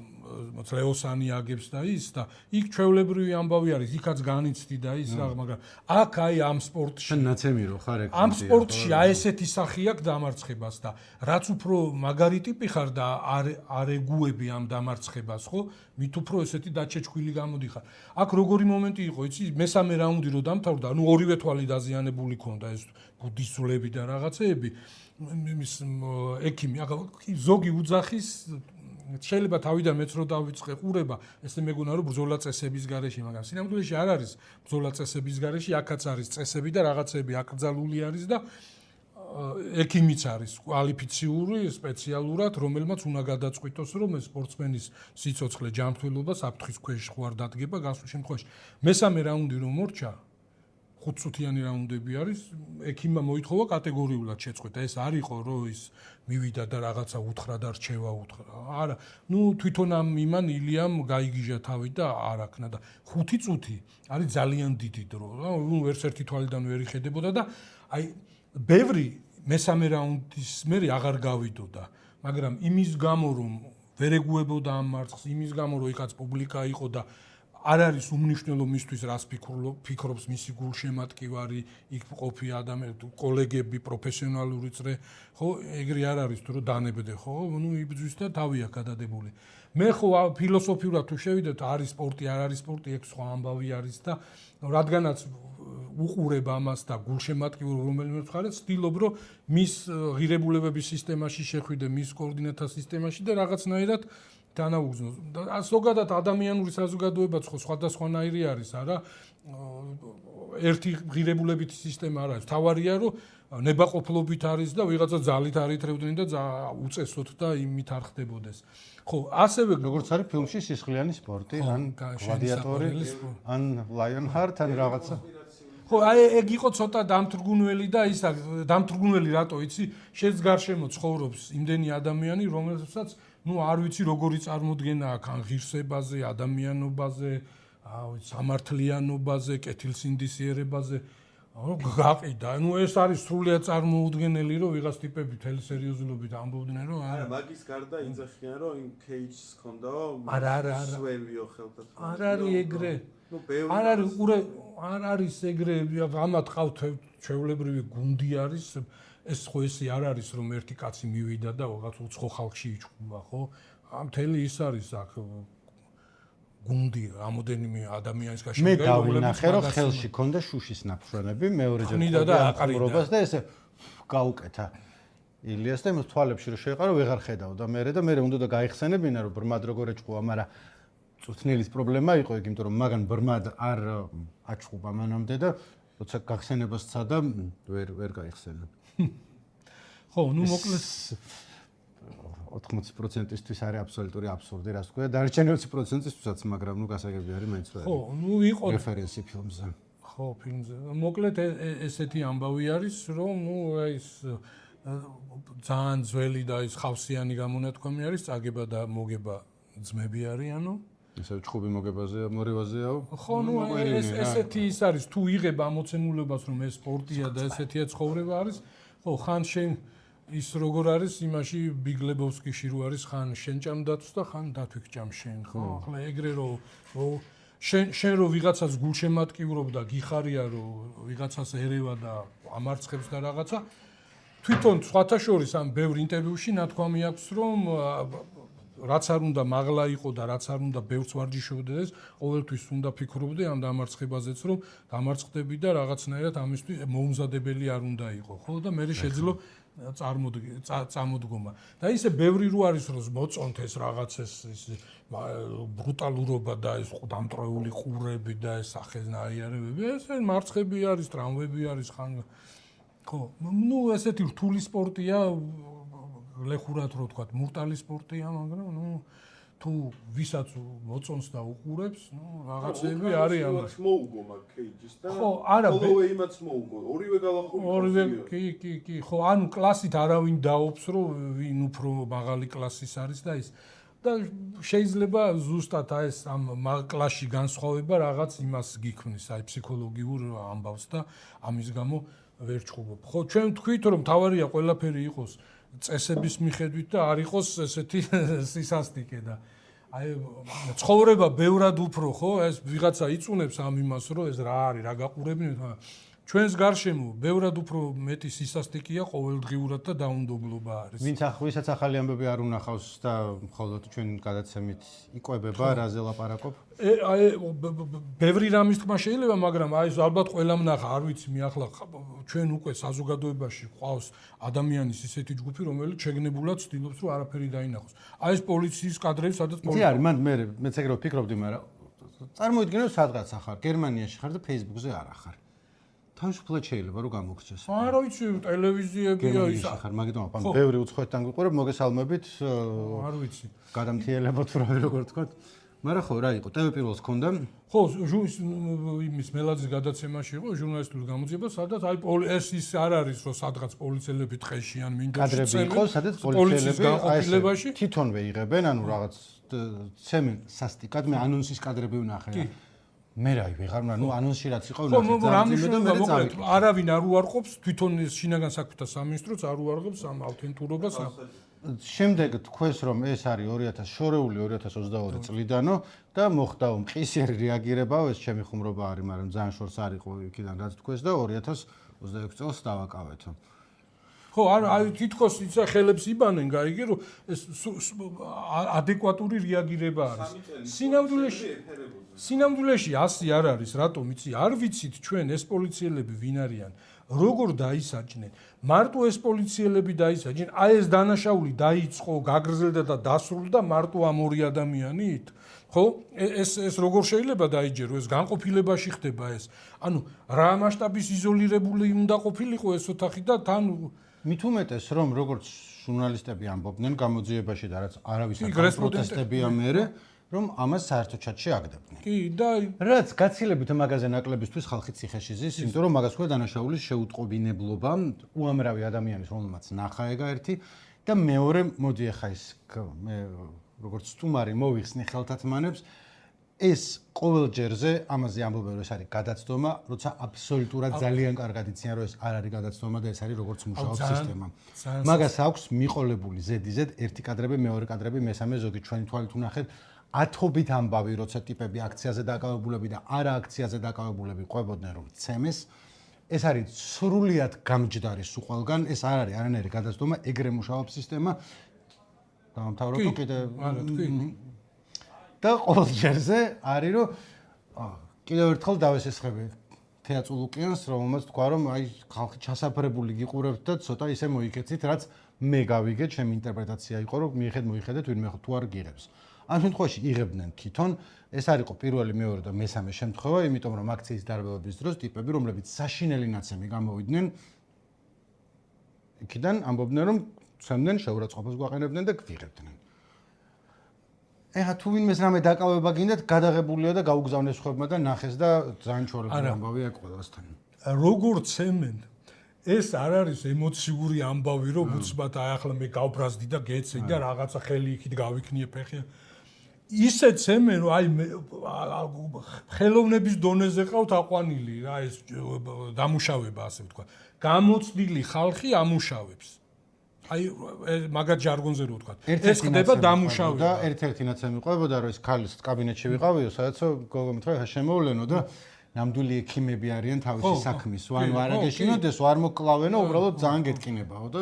ლეოსანი აგებს და ის და იქ ჩვეულებრივი ამბავი არის, იქაც განიცდი და ის რა, მაგრამ აქ აი ამ სპორტში ნაცემი რო ხარ ეგ ამ სპორტში აი ესეთი სახი აქვს დამარცხებას და რაც უფრო მაგარი ტიპი ხარ და არ ეგუები ამ დამარცხებას, ხო? მით უფრო ესეთი დაჩეჩქვილი გამოდიხარ. აქ როგორი მომენტი იყო, იცი? მესამე რაუნდი რო დამთავრდა, ანუ ორივე თვალი დაზიანებული ქონდა ეს ბუდისულები და რაღაცეები. იმის ექიმი, ზოგი უძახის შეიძლება თავიდან მეც რო დავიწყე ყურება, ესე მეგონა რომ ბრძოლა წესების გარეშე, მაგრამ სინამდვილეში არ არის ბრძოლა წესების გარეშე, აქაც არის წესები და რაღაცები აკრძალული არის და ექიმიც არის კვალიფიციური სპეციალურად, რომელმაც უნდა გადაწყვიტოს, რომ ეს სპორტსმენის სიცოცხლე ჯანმრთელობა საფრთხის ქვეშ ხوار დადგება გასულ შემთხვევაში. მესამე რაუნდი რომ მორჩა 5 წუთიანი რაუნდები არის, ექიმმა მოითხოვა კატეგორიულად შეწყვეტა. ეს არ იყო, რომ ის მივიდა და რაღაცა უთხრა და რჩევა უთხრა. არა, თვითონ ამ იმან ილიამ გაიგიჟა თავი და არ აქნა და 5 წუთი არის ძალიან დიდი დრო. ვერც ერთი თვალიდან ვერ იხედებოდა და აი ბევრი მესამე რაუნდის მერე აღარ გავიდოდა, მაგრამ იმის გამო რომ ვერ ეგუებოდა ამ მარცხს, იმის გამო რომ იქაც პუბლიკა იყო და არ არის უმნიშვნელო მისთვის რას ფიქრობს მისი გულშემატკივარი, იქ ყოფი ადამიანები, კოლეგები, პროფესიონალური წრე, ხო, ეგრე არ არის თუ რომ დანებდე, ხო, იბრძვის და თავია გადადებული. მე ხო ფილოსოფიურად თუ შევიდეთ, არის სპორტი, არ არის სპორტი, ეგ სხვა ამბავი არის და რადგანაც უყურებ ამას და გულშემატკივრ რომელიმე მხარეს, ვცდილობ რომ მის ღირებულებების სისტემაში შეხვიდე, მის კოორდინატთა სისტემაში და რაღაცნაირად განაუგზნო. და ზოგადად ადამიანური საზოგადოებაც ხო სხვადასხვანაირი არის, არა? ერთი ღირებულებითი სისტემა არ არის. თავარია რომ ნებაყოფლობით არის და ვიღაცა ძალით არითრევდნენ და უწესოთ და იმით არ ხდებოდეს. ხო, ასევე როგორც არის ფილმში სისხლიანი სპორტი, ან გლადიატორი, ან ლაიონჰარტ, ან რაღაცა. ხო, აი ეგ იყო ცოტა დამთრგუნველი და ის დამთრგუნველი რატო იცი? შენს გარშემო ცხოვრობს იმდენი ადამიანი, რომელსაც არ ვიცი როგორი წარმოდგენა აქვს ან ღირსებაზე, ადამიანობაზე, სამართლიანობაზე, კეთილსინდისიერებაზე. გაყიდა. ეს არის სრულიად წარმოუდგენელი, რომ ვიღაც ტიპები თელი სერიოზულობით ამბობდნენ, რომ არა, მაგის გარდა ინძახიან, რომ იმ кейჯს ხონდაო, არა. სვევიო ხელთან. არ არის ეგრე. ბევრი არ არის ეგრე, ამათ ყავთ ჩვეულებრივი გუნდი არის. ეს ხო ესე არ არის, რომ ერთი კაცი მივიდა და რაღაც უცხო ხალხში იჭუბა, ხო? მთელი ის არის აქ გუნდი, რამოდენიმე ადამიანის გაშენებული. მე დავინახე, რომ ხელში ქონდა შუშის ნაფრენები, მეორეჯერ ყურობას და ესე გაუკეთა ილიას და იმის თვალებში რომ შეეყარა, ვეღარ ხედავდა მერე და მერე უნდა გაიხსენებინა, რომ ბრმად როგორ ეჭყუა, მაგრამ წუთნელის პრობლემა იყო ეგ, იმიტომ რომ მაგან ბრმად არ აჭყუა მანამდე და როცა გახსენებას სცადა, ვერ გაიხსენა. ხო, მოკლედ 80%-ისთვის არის აბსოლუტური აბსურდი, რას თქვია, დარჩენილი 20%-ისთვისაც, მაგრამ გასაგები არის მაინც რა. ხო, იყო რეფერენსი ფილმზე. ხო, ფილმზე. მოკლედ ესეთი ამბავი არის, რომ ეს ძალიან ძველი და ის ხავსიანი გამონათქვამი არის, წაგება და მოგება ძმები არიანო. ესე ჩხუბი მოგებაზე, მორევაზეაო. ხო, ესეთი ის არის, თუ იღებ ამოცენულებას, რომ ეს სპორტია და ესეთია ცხოვრება არის, ხო, ხან შენ ის როგორ არის იმაში ბიგლებოვსკიში რო არის ხან შენ ჭამ დათვს და ხან დათვი გჭამ შენ, ხო? ახლა ეგრე რომ შენ რო ვიღაცას გულშემატკივრობ და გიხარია რომ ვიღაცას ერევა და ამარცხებს და რაღაცა თვითონ სხვათა შორის ამ ბევრ ინტერვიუში ნათქვამი აქვს რომ რაც არ უნდა მაღლა იყო და რაც არ უნდა ბევრს ვარჯიშობდეს, ყოველთვის უნდა ფიქრობდე ამ დამარცხებაზეც, რომ დამარცხდები და რაღაცნაირად ამისთვის მოუმზადებელი არ უნდა იყო, ხო? და მე შეძლო წამოდგომა. და ისე ბევრი რო არის რომ მოწონთ ეს რაღაც ეს ბრუტალურობა და ეს დამტრეული ყურები და ეს სახეზნაირებები, ეს მარცხები არის, ტრამვები არის ხან ხო, ესეთი რთული სპორტია, ლეხურად რო თქვა, მურტალი სპორტია, მაგრამ თუ ვისაც მოწონს და უყურებს, რაღაცები არის ამას. მოუგო მაგ кейჯის და ხო, არა, ხოლმე იმაც მოუგო. ორივე გალახული. ორივე კი, ხო, ანუ კლასით არავინ დაობს, რომ ვინ უფრო მაღალი კლასის არის და ის და შეიძლება ზუსტად ეს ამ კლასში განსხვავება რაღაც იმას გიქმნის, აი ფსიქოლოგიურ ამბავს და ამის გამო ვერ ჩხუბობ. ხო, ჩვენ თქვით, რომ თავარია ყველაფერი იყოს წესების მიხედვით და არ იყოს ესეთი სისასტიკე და აი ცხოვრება ბევრად უფრო ხო ეს ვიღაცა იწუნებს ამ იმას რომ ეს რა არის რა გაყურებინეთ ჩვენს გარშემო ბევრად უფრო მეტი სისასტიკეა ყოველდღიურად და დაუნდობლობა არის. ვისაც ახალი ამბები არ უნახავს და მხოლოდ ჩვენ გადაცემით იკვებება, რაზე ლაპარაკობ? ბევრი რამის თქმა შეიძლება, მაგრამ აი ალბათ ყველამ ნახა, არ ვიცი, მე ახლა ჩვენ უკვე საზოგადოებაში ყავს ადამიანის ისეთი ჯგუფი, რომელიც შეგნებულად ცდილობს, რომ არაფერი დაინახოს. აი ეს პოლიციის კადრები, სადაც იცი არის, მეც ეგრე ვფიქრობდი, მაგრამ წარმოიდგინე, რომ სადღაც ახარ, გერმანიაში ხარ და Facebook-ზე არ ახარ. თავისუფლად შეიძლება რომ გამოგრჩეს. არა ვიცი, ტელევიზიებია ის. ხარ, მაგიტომ ապან ბევრი უცხოეთთან გიყურებ, მოგესალმებით. არ ვიცი. გადამთიელებოთ როგორ თქვა. მაგრამ ხო, რა იყო? TV პირველს ჰქონდა? ხო, იმის მელაძის gadაცემაში იყო ჟურნალისტური გამოძიება, სადაც აი ეს ის არ არის, რომ სადღაც პოლიციელები ტყეში ან მინდორში კადრები იყო, სადაც პოლიციელები თვითონვე იღებენ, ანუ რაღაც ცემენ სასტიკად, მე ანონსის კადრები ვნახე. მე რა ვიღარ, ნუ ანონსში რაც იყო, ნახე. არავინ არ უარყოფს თვითონ შინაგან საქმეთა სამინისტროც არ უარყოფს ამ ავთენტურობას. შემდეგ თქვეს, რომ ეს არის 2000 2022 წლიდანო და მოხდა მყისიერი რეაგირებაო, ეს ჩემი ხუმრობა არის, მაგრამ ძალიან შორს არ იყო იქიდან რაც თქვეს და 2026 წელს დავაკავეთო. ხო, აი თითქოს ისა ხელებს იბანენ, გაიგე, რომ ეს ადეკვატური რეაგირება არის. სინამდვილეში ასე არ არის, რატომ იცი? არ ვიცით ჩვენ ეს პოლიციელები ვინ არიან, როგორ დაისაჯნენ. მარტო ეს პოლიციელები დაისაჯნენ, აი ეს დანაშაული დაიწყო, გაგრძელდა და დასრულდა მარტო ამ ორი ადამიანით? ხო? ეს როგორ შეიძლება დაიჯერო? ეს განყოფილებაში ხდება ეს. ანუ რა მასშტაბის იზოლირებული უნდა ყოფილიყო ეს ოთახი და თან მით უმეტეს რომ როგორც ჟურნალისტები ამბობდნენ გამოძიებაში და რაც არავის არ პროტესტებია მერე რომ ამას საერთოდ ჩატში აგდებდნენ. კი, და რაც გაცილებით მაგაზე ნაკლებისთვის ხალხი ციხეში ზის, იმიტომ რომ მაგას ქვია დანაშაულის შეუტყობინებლობა, უამრავი ადამიანის რომელმაც ნახა ეგა ერთი და მეორე მოდი ახლა ის მე როგორც სტუმარი მოვიხსნი ხელთათმანებს ეს ყოველ ჯერზე ამაზე ამბობენ რომ ეს არის გადაცდომა, როცა აბსოლუტურად ძალიან კარგად იციან რომ ეს არ არის გადაცდომა და ეს არის როგორც მუშაობს სისტემა. მაგას აქვს მიყოლებული ზედიზედ ერთი კადრები, მეორე კადრები, მესამე ზოგი ჩვენი თვალით უნახეთ ათობით ამბავი როცა ტიპები აქციაზე დაკავებულები და არა აქციაზე დაკავებულები ყვებოდნენ რომ ცემეს ეს არის სრულიად გამჯდარი სუყვალგან, ეს არ არის არანაირი გადაცდომა, ეგრე მუშაობს სისტემა. დავამთავრებო კიდე და ყოველ ჯერზე არის რომ კიდევ ერთხელ დავესესხები თეატრულ უკიანს, რომელმაც თქვა რომ აი ხალხი ჩასაფრებული გიყურებთ და ცოტა ისე მოიქეცით, რაც მე გავიგე, ჩემი ინტერპრეტაცია იყო, რომ მოიხედეთ ვინმე თუ არ გიღებს. ამ შემთხვევაში იღებდნენ თვითონ, ეს არ იყო პირველი, მეორე და მესამე შემთხვევა, იმიტომ რომ აქციის დარბევების დროს ტიპები, რომლებიც საშინელი ნაცემი გამოვიდნენ, იქიდან ამბობდნენ რომ ცემდნენ, შეურაცხყოფას გვაყენებდნენ და გვიღებდნენ. ეხა თუ ვინმეს რამე დაკავება გინდათ, გადაღებულია და გაუგზავნეს ხმებმა და ნახეს და ძალიან ჩორებული ამბავია ყველასთან. როგორ ცემენ? ეს არ არის ემოციური ამბავი, რომ უცბად აი ახლა მე გავბრაზდი და გეცეი და რაღაცა ხელი იქით გავიქნიე ფეხი. ისე ცემენ, რომ აი ხელოვნების დონეზე ყავთ აყვანილი რა ეს დამუშავება ასე ვთქვა. გამოცდილი ხალხი ამუშავებს. აი მაგათ ჟარგონზე რო ვთქვა. ეს ხდება დამუშავება. და ერთ-ერთი ნაცემი ყვებოდა რომ ეს ქალის კაბინეტში ვიყავიო, სადაც გოგო მითხრა ხა შემოვლენო და ნამდვილი ექიმები არიან თავისი საქმის. ანუ არ აგეშინოდეს, არ მოკლავენო, უბრალოდ ძალიან გეტკინებაო და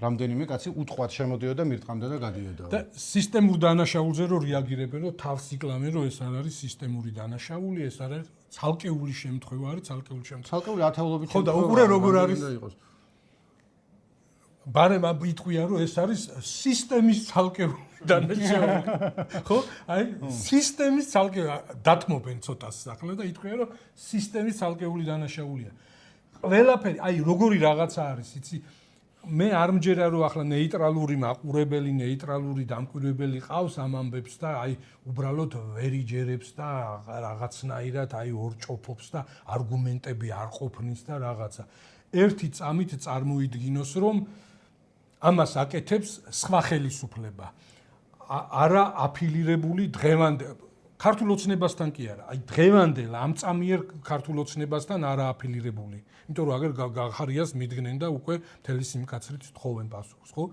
რამდენიმე კაცი უთყვათ შემოდიოდა, მირტყამდა და გადიოდა. და სისტემურ დანაშაულზე რო რეაგირებენ, რომ თავს იკლავენ, რომ ეს არ არის სისტემური დანაშაული, ეს არის ცალკეული შემთხვევა, არის ცალკეული შემთხვევა. ცალკეული ათეულობით ხო და უყურე როგორ არის ბარემ იტყვია რომ ეს არის სისტემის ცალკეული დანაშაული. ხო? აი სისტემის ცალკეული დათმობენ ცოტას ახლა და იტყვია რომ სისტემის ცალკეული დანაშაულია. ყველაფერი, აი როგორი რაღაცა არის, იცი? მე არ მჯერა რომ ახლა ნეიტრალური მაყურებელი, ნეიტრალური დამკვირვებელი ყავს ამ ამბებს და აი უბრალოდ ვერ იჯერებს და რაღაცნაირად აი ორჭოფობს და არგუმენტები არ ყოფნის და რაღაცა. ერთი წამით წარმოიდგინოს რომ ამას აკეთებს სხვა ხელისუფლება. არა აფილირებული დღევანდელ ქართულ ოცნებასთან კი არა, აი დღევანდელ ამ წამიერ ქართულ ოცნებასთან არა აფილირებული. იმიტომ რომ აგერ გახარიას მიდგნენ და უკვე მთელი სიმკაცრით თხოვენ პასუხს, ხო?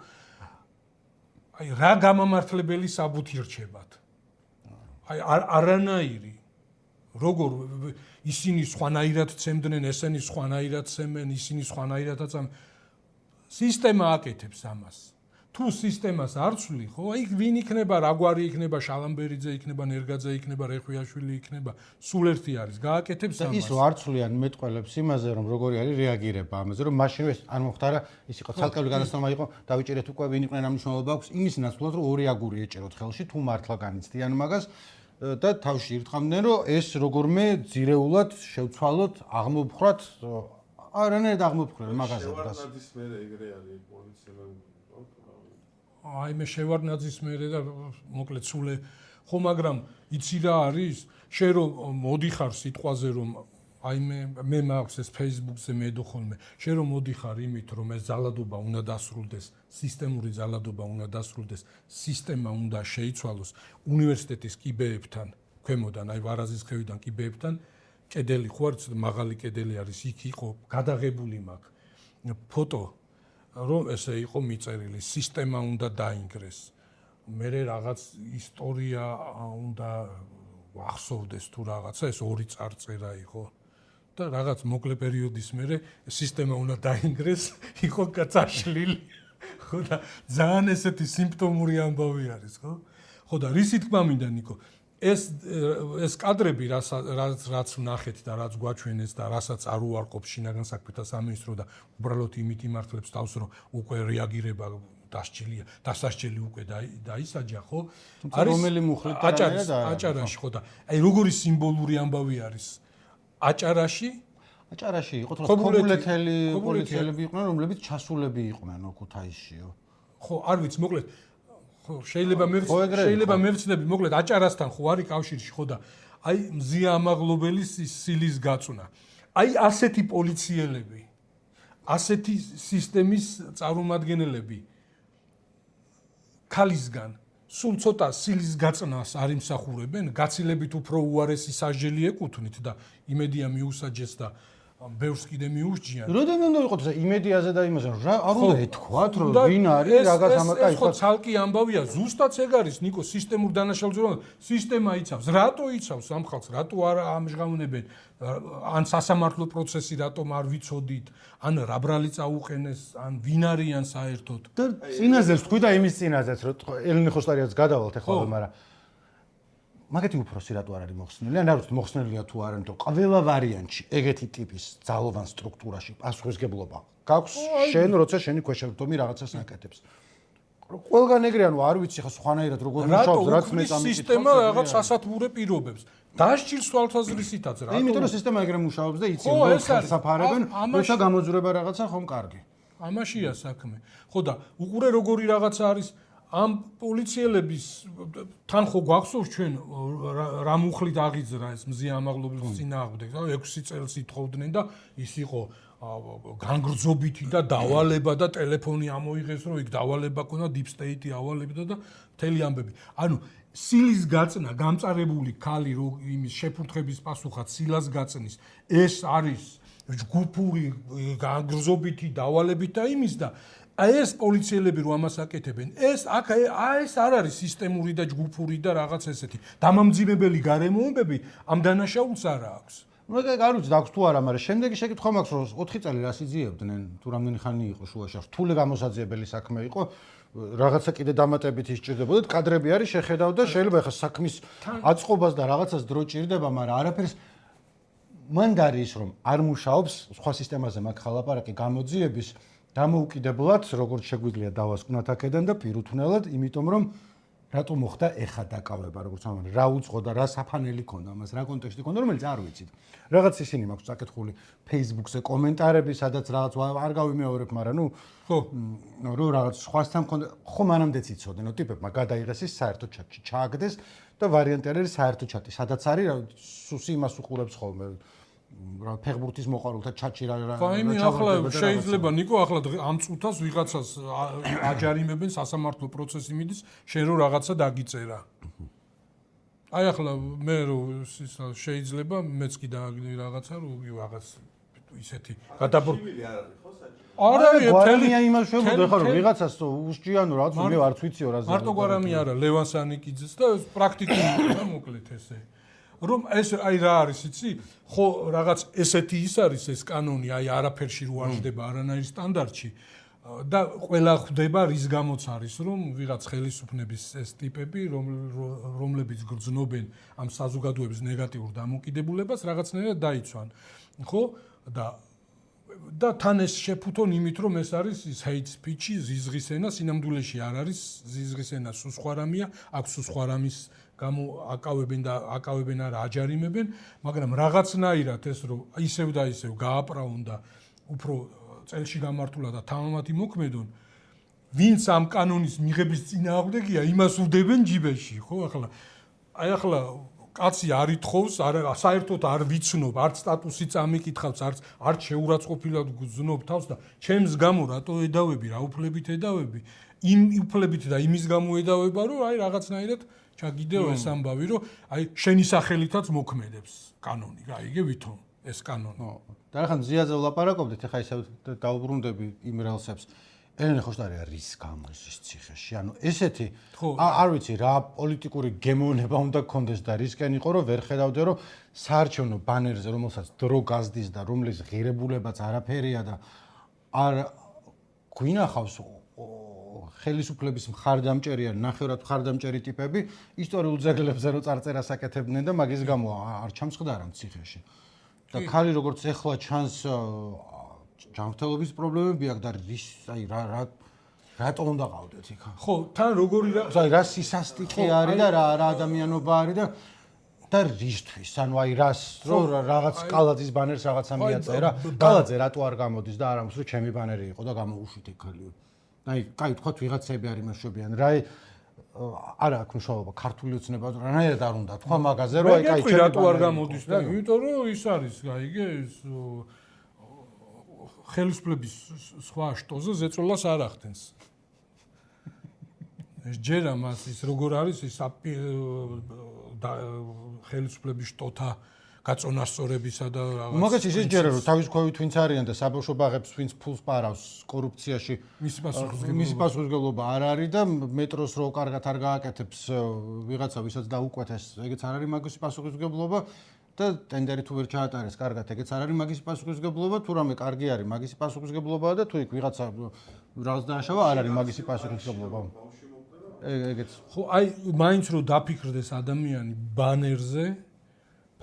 აი რა გამამართლებელი საბუთი რჩებათ? აი არანაირი. როგორ ისინი სხვანაირად ცემდნენ, ესენი სხვანაირად ცემენ, ისინი სხვანაირადაც სისტემა აკეთებს ამას. თუ სისტემას არ ცვლი, ხო, აი ვინ იქნება, რაგვარი იქნება, შალამბერიძე იქნება, ნერგაძე იქნება, რეხვიაშვილი იქნება, სულ ერთი არის, გააკეთებს ამას. ის რო არ ცვლიან მეტყველებს იმაზე, რომ როგორი არის რეაგირება ამაზე, რომ მაშინვე არ მოხდარა, ის იყო ცალკეული გადაცემა იყო, დავიჭერეთ უკვე ვინ იყვნენ ამ მნიშვნელობა აქვს, იმის ნაცვლად რომ ორი აგური ეჭეროთ ხელში, თუ მართლა განიცდიან მაგას და თავში ირთყამდნენ, რომ ეს როგორმე ძირეულად შევცვალოთ, აღმოფხრათ, არანაირად აღმოფხრენ მაგაზე. შევარდნაძის მერე ეგრე არის პოლიცია. აი მე შევარდნაძის მერე და მოკლედ სულე ხო მაგრამ იცი რა არის შენ რომ მოდიხარ სიტყვაზე რომ აი მე მაქვს ეს Facebook-ზე მედო ხოლმე შენ რომ მოდიხარ იმით რომ ეს ზალადობა უნდა დასრულდეს სისტემური ზალადობა უნდა დასრულდეს სისტემა უნდა შეიცვალოს უნივერსიტეტის კიბეებთან ქვემოდან აი ვარაზის ხევიდან კიბეებთან კედელი ხო არის მაღალი კედელი არის იქ იყო გადაღებული მაქვს ფოტო რომ ესე იყო მიწერილი სისტემა უნდა დაინგრეს მე რაღაც ისტორია უნდა ახსოვდეს თუ რაღაცა ეს ორი წარწერა იყო და რაღაც მოკლე პერიოდის მერე სისტემა უნდა დაინგრეს იყო გაწაშლილი ხო და ძალიან ესეთი სიმპტომური ამბავი არის ხო და რისი თქმა მინდა ნიკო ეს კადრები რაც ვნახეთ და რაც გვაჩვენეს და რასაც არ უარყოფს შინაგან საქმეთა სამინისტრო და უბრალოდ იმით იმართლებს თავს რომ უკვე რეაგირება დასასჯელი უკვე დაისაჯა ხო არის რომელი მუხლით აჭარაში ხო და აი როგორი სიმბოლური ამბავი არის აჭარაში იყო თქო კომულეთელი პოლიციელები იყვნენ რომლებიც ჩასულები იყვნენ ქუთაისშიო ხო არ ვიცი მოკლედ შეიძლება მევცნები მოკლედ აჭარასთან ხო არის კავშირში ხო და აი მზია ამაღლობელი სილის გაწუნა აი ასეთი პოლიციელები ასეთი სისტემის წარმომადგენლები ქალისგან სულ ცოტა სილის გაწნას არ იმსახურებენ გაცილებით უფრო უარესი სასჯელი ეკუთვნით და იმედია მიუსაჯეს და ბევრს კიდე მიუსჯიან. როდენ უნდა იყოს ეს იმედიაზე და იმაზე რა არ უნდა ეთქვათ რომ ვინ არის რაღაც ამაკა ხო ცალკე ამბავია ზუსტად ეგ არის ნიკო სისტემურ დანაშაულს სისტემა იცავს რატო იცავს ამ ხალხს რატო არ ამჟღავნებენ ან სასამართლო პროცესი რატომ არ ვიცოდით ან რა ბრალი წაუყენეს ან ვინ არიან საერთოდ და წინაზეც თქვი და იმის წინაზეც რომ ელინი ხოსტარიაც გადავალთ ახლა მაგრამ მაგეთი უფროსი რატო არ არის მოხსნილი? ან არ ვიცი მოხსნილია თუ არა, იმიტომ ყველა ვარიანტში ეგეთი ტიპის ძალოვან სტრუქტურაში პასუხისგებლობა გაქვს შენ, როცა შენი ქვეშევრდომი რაღაცას აკეთებს. ყველგან ეგრე ანუ არ ვიცი ხა სხვანაირად როგორ მუშაობს, რაც მე წამიწით. სისტემა რაღაც სასათბურე პირობებს. დასჭირს თვალსაზრისითაც რა. იმიტომ რომ სისტემა ეგრე მუშაობს და იცი რომ ხელსაფარებენ, როცა გამოძვრება რაღაცა ხომ კარგი. ამაშია საქმე. ხო და უყურე როგორი რაღაცა არის ამ პოლიციელების თან ხო გვახსოვს ჩვენ რა მუხლით აღიძრა ეს მზია ამაღლობლის წინააღმდეგ და 6 წელს ითხოვდნენ და ის იყო განგრძობითი და დავალება და ტელეფონი ამოიღეს რომ იქ დავალება ქონდა deep state-ი ავალებდა და მთელი ამბები. ანუ სილის გაწნა გამწარებული ქალი რო იმის შეფურთხების პასუხად სილას გაწნის ეს არის ჯგუფური განგრძობითი დავალებით და იმის და აი ეს პოლიციელები რომ ამას აკეთებენ ეს არ არის სისტემური და ჯგუფური და რაღაც ესეთი დამამძიმებელი გარემოებები ამ დანაშაულს არ აქვს ну არ ვიცი დაქვს თუ არა მაგრამ შემდეგი შეკითხვა მაქვს რომ 4 წელი რას იძიებდნენ თუ რამდენი ხანი იყო შუაში რთული გამოსაძიებელი საქმე იყო რაღაცა კიდე დამატებით ისჭირდებოდათ კადრები არის შეხედავ და შეიძლება ხა საქმის აწყობას და რაღაცას დრო ჭირდება მაგრამ არაფერს მან დარის რომ არ მუშაობს სხვა სისტემაზე მაგ ხალაპარაკი გამოძიების დამოუკიდებლად როგორც შეგვიძლია დავასკვნათ აქედან და პირუთვნელად იმიტომ რომ რატო მოხდა ეხა დაკავება როგორც ამან რა უწყო და რა საფანელი ქონდა მას რა კონტექსტი ქონდა რომელიც არ ვიცით რაღაც ისინი მაქვს საკითხული Facebook-ზე კომენტარები სადაც რაღაც არ გავიმეორებ მაგრამ ნუ ხო რო რაღაც სხვასთან ქონდა ხო მანამდეც იცოდნენ ტიპებმა გადაიღეს ის საერთო ჩატში ჩააგდეს და ვარიანტი არის საერთო ჩატი სადაც არის სუსი იმას უყურებს ხოლმე რა ფეხბურთის მოყვარულთა ჩატში რა ფაინი ახლა შეიძლება ნიკო ახლა ამ წუთას ვიღაცას აჯარიმებენ სასამართლო პროცესი მიდის შენ რო რაღაცა დაგიწერა აი ახლა მე რო შეიძლება მეც კი დააგდები რაღაცა რო რაღაც ისეთი გადაბორბილი არ არის ხო საჭირო არა გვარამია იმას შევდო ხარ რომ ვიღაცას უსჯიანო რაღაც მე არც ვიციო რა მარტო გვარამი არა ლევან სანიკიძეს და პრაქტიკული და მოკლედ ესე რომ ეს აი რა არის იცი ხო რაღაც ესეთი ის არის ეს კანონი აი არაფერში რო არ ჯდება არანაირ სტანდარტში და ყველა ხვდება რის გამოც არის რომ ვიღაც ხელისუფლების ეს ტიპები რომლებიც გრძნობენ ამ საზოგადოების ნეგატიურ დამოკიდებულებას რაღაცნაირად დაიცვან ხო და თან ეს შეფუთონ იმით რომ ეს არის ის hate speech-ი ზიზღის ენა სინამდვილეში არ არის ზიზღის ენა სუსხვარამია აქვს სუსხვარამის გამო აკავებენ არა აჯარიმებენ მაგრამ რაღაცნაირად ეს რომ ისევ და ისევ გააპრაუნ და უფრო წელში გამართულა და თამამად იმოქმედონ ვინც ამ კანონის მიღების წინააღმდეგია იმას უდებენ ჯიბეში ხო ახლა კაცი არ ითხოვს საერთოდ არ ვიცნობ არც სტატუსი წამიკითხავს არც შეურაცხყოფილად გძნობ თავს და ჩემს გამო რატო ედავები რა უფლებით ედავები იმ უფლებით და იმის გამო ედავება რომ აი რაღაცნაირად ჩაგიდეო ეს ამბავი რომ აი შენი სახელითაც მოქმედებს კანონი რა იგე ვითომ ეს კანონი და ახლა ზიაზე ვლაპარაკობდით ახლა ისე დაუბრუნდები იმ რელსებს ელენე ხოშტარია რის გამო ის ციხეში ანუ ესეთი არ ვიცი რა პოლიტიკური გემოვნება უნდა გქონდეს და რისკენ იყო რომ ვერ ხედავდე რომ საარჩევნო ბანერზე რომელსაც დრო გაზდის და რომლის ღირებულებაც არაფერია და არ გვინახავს ხელისუფლების მხარდამჭერია ნახევრად მხარდამჭერი ტიპები ისტორიულ ძეგლებზე რო წარწერას აკეთებდნენ და მაგის გამო არ ჩამსხდარა ციხეში და ხალი როგორც ეხლა ჩანს ჯანმრთელობის პრობლემები აქვს და აი რატო უნდა ყავდეთ იქ? ხო, თან როგორი რა სისასტიკე არის და რა ადამიანობა არის და რისთვის? ანუ აი რას რომ რაღაც კალაძის ბანერს რაღაცა მიაწერა, კალაძე რატო არ გამოდის და არ ამბობს რომ ჩემი ბანერი იყო და გამოუშვით იქ ხალი. აი, კაი, თქვათ ვიღაცები არის მეშვებიან. რა არა აქვს მნიშვნელობა ქართული ოცნება რანაირად არ უნდა თქვა მაგაზე რომ აი კაი ჩემი რატო არ გამოდის და იმიტომ რომ ის არის გაიგე ეს ხელისუფლების სხვა შტოზე ზეწოლას არ ახდენს. ეს ჯერა მას ის როგორ არის ის ხელისუფლების შტოთა გაწონასწორებისა და რაღაც. მაგას ის ჯერა რომ თავის ქვევით ვინც არიან და საბავშვო ბაღებს ვინც ფულს პარავს კორუფციაში მისი პასუხისმგებლობა არ არის და მეტროს რო კარგად არ გააკეთებს ვიღაცა ვისაც დაუკვეთეს ეგეც არ არის მაგისი პასუხისმგებლობა და ტენდერი თუ ვერ ჩაატარეს კარგად ეგეც არ არის მაგისი პასუხისმგებლობა თუ რამე კარგი არის მაგისი პასუხისმგებლობა და თუ იქ ვიღაცა რაღაც დააშავა არ არის მაგისი პასუხისმგებლობა ეგეც ხო აი მაინც რო დაფიქრდეს ადამიანი ბანერზე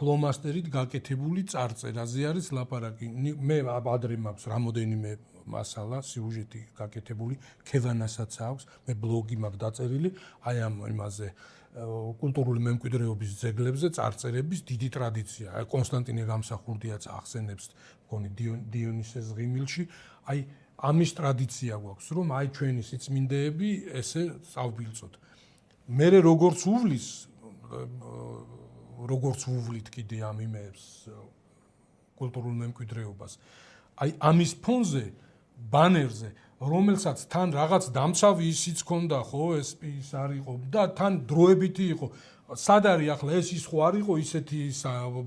ფლომასტერით გაკეთებული წარწერაზე არის ლაპარაკი მე ადრე მაქვს რამოდენიმე მასალა სიუჟეტი გაკეთებული ქევანასაც აქვს მე ბლოგი მაქვს დაწერილი აი ამ იმაზე კულტურული მემკვიდრეობის ძეგლებზე წარწერების დიდი ტრადიცია. აი კონსტანტინე გამსახურდიაც ახსენებს მგონი დიონისეს ღიმილში. აი ამის ტრადიცია გვაქვს, რომ აი ჩვენი სიწმინდეები ესე წავბილწოთ. მე როგორც უვლით კიდე ამ იმებს კულტურულ მემკვიდრეობას. აი ამის ფონზე ბანერზე რომელსაც თან რაღაც დამცავი ისიც ქონდა ხო ეს ის არ იყო და თან დროებითი იყო სად არის ახლა ეს ის ხო არ იყო ისეთი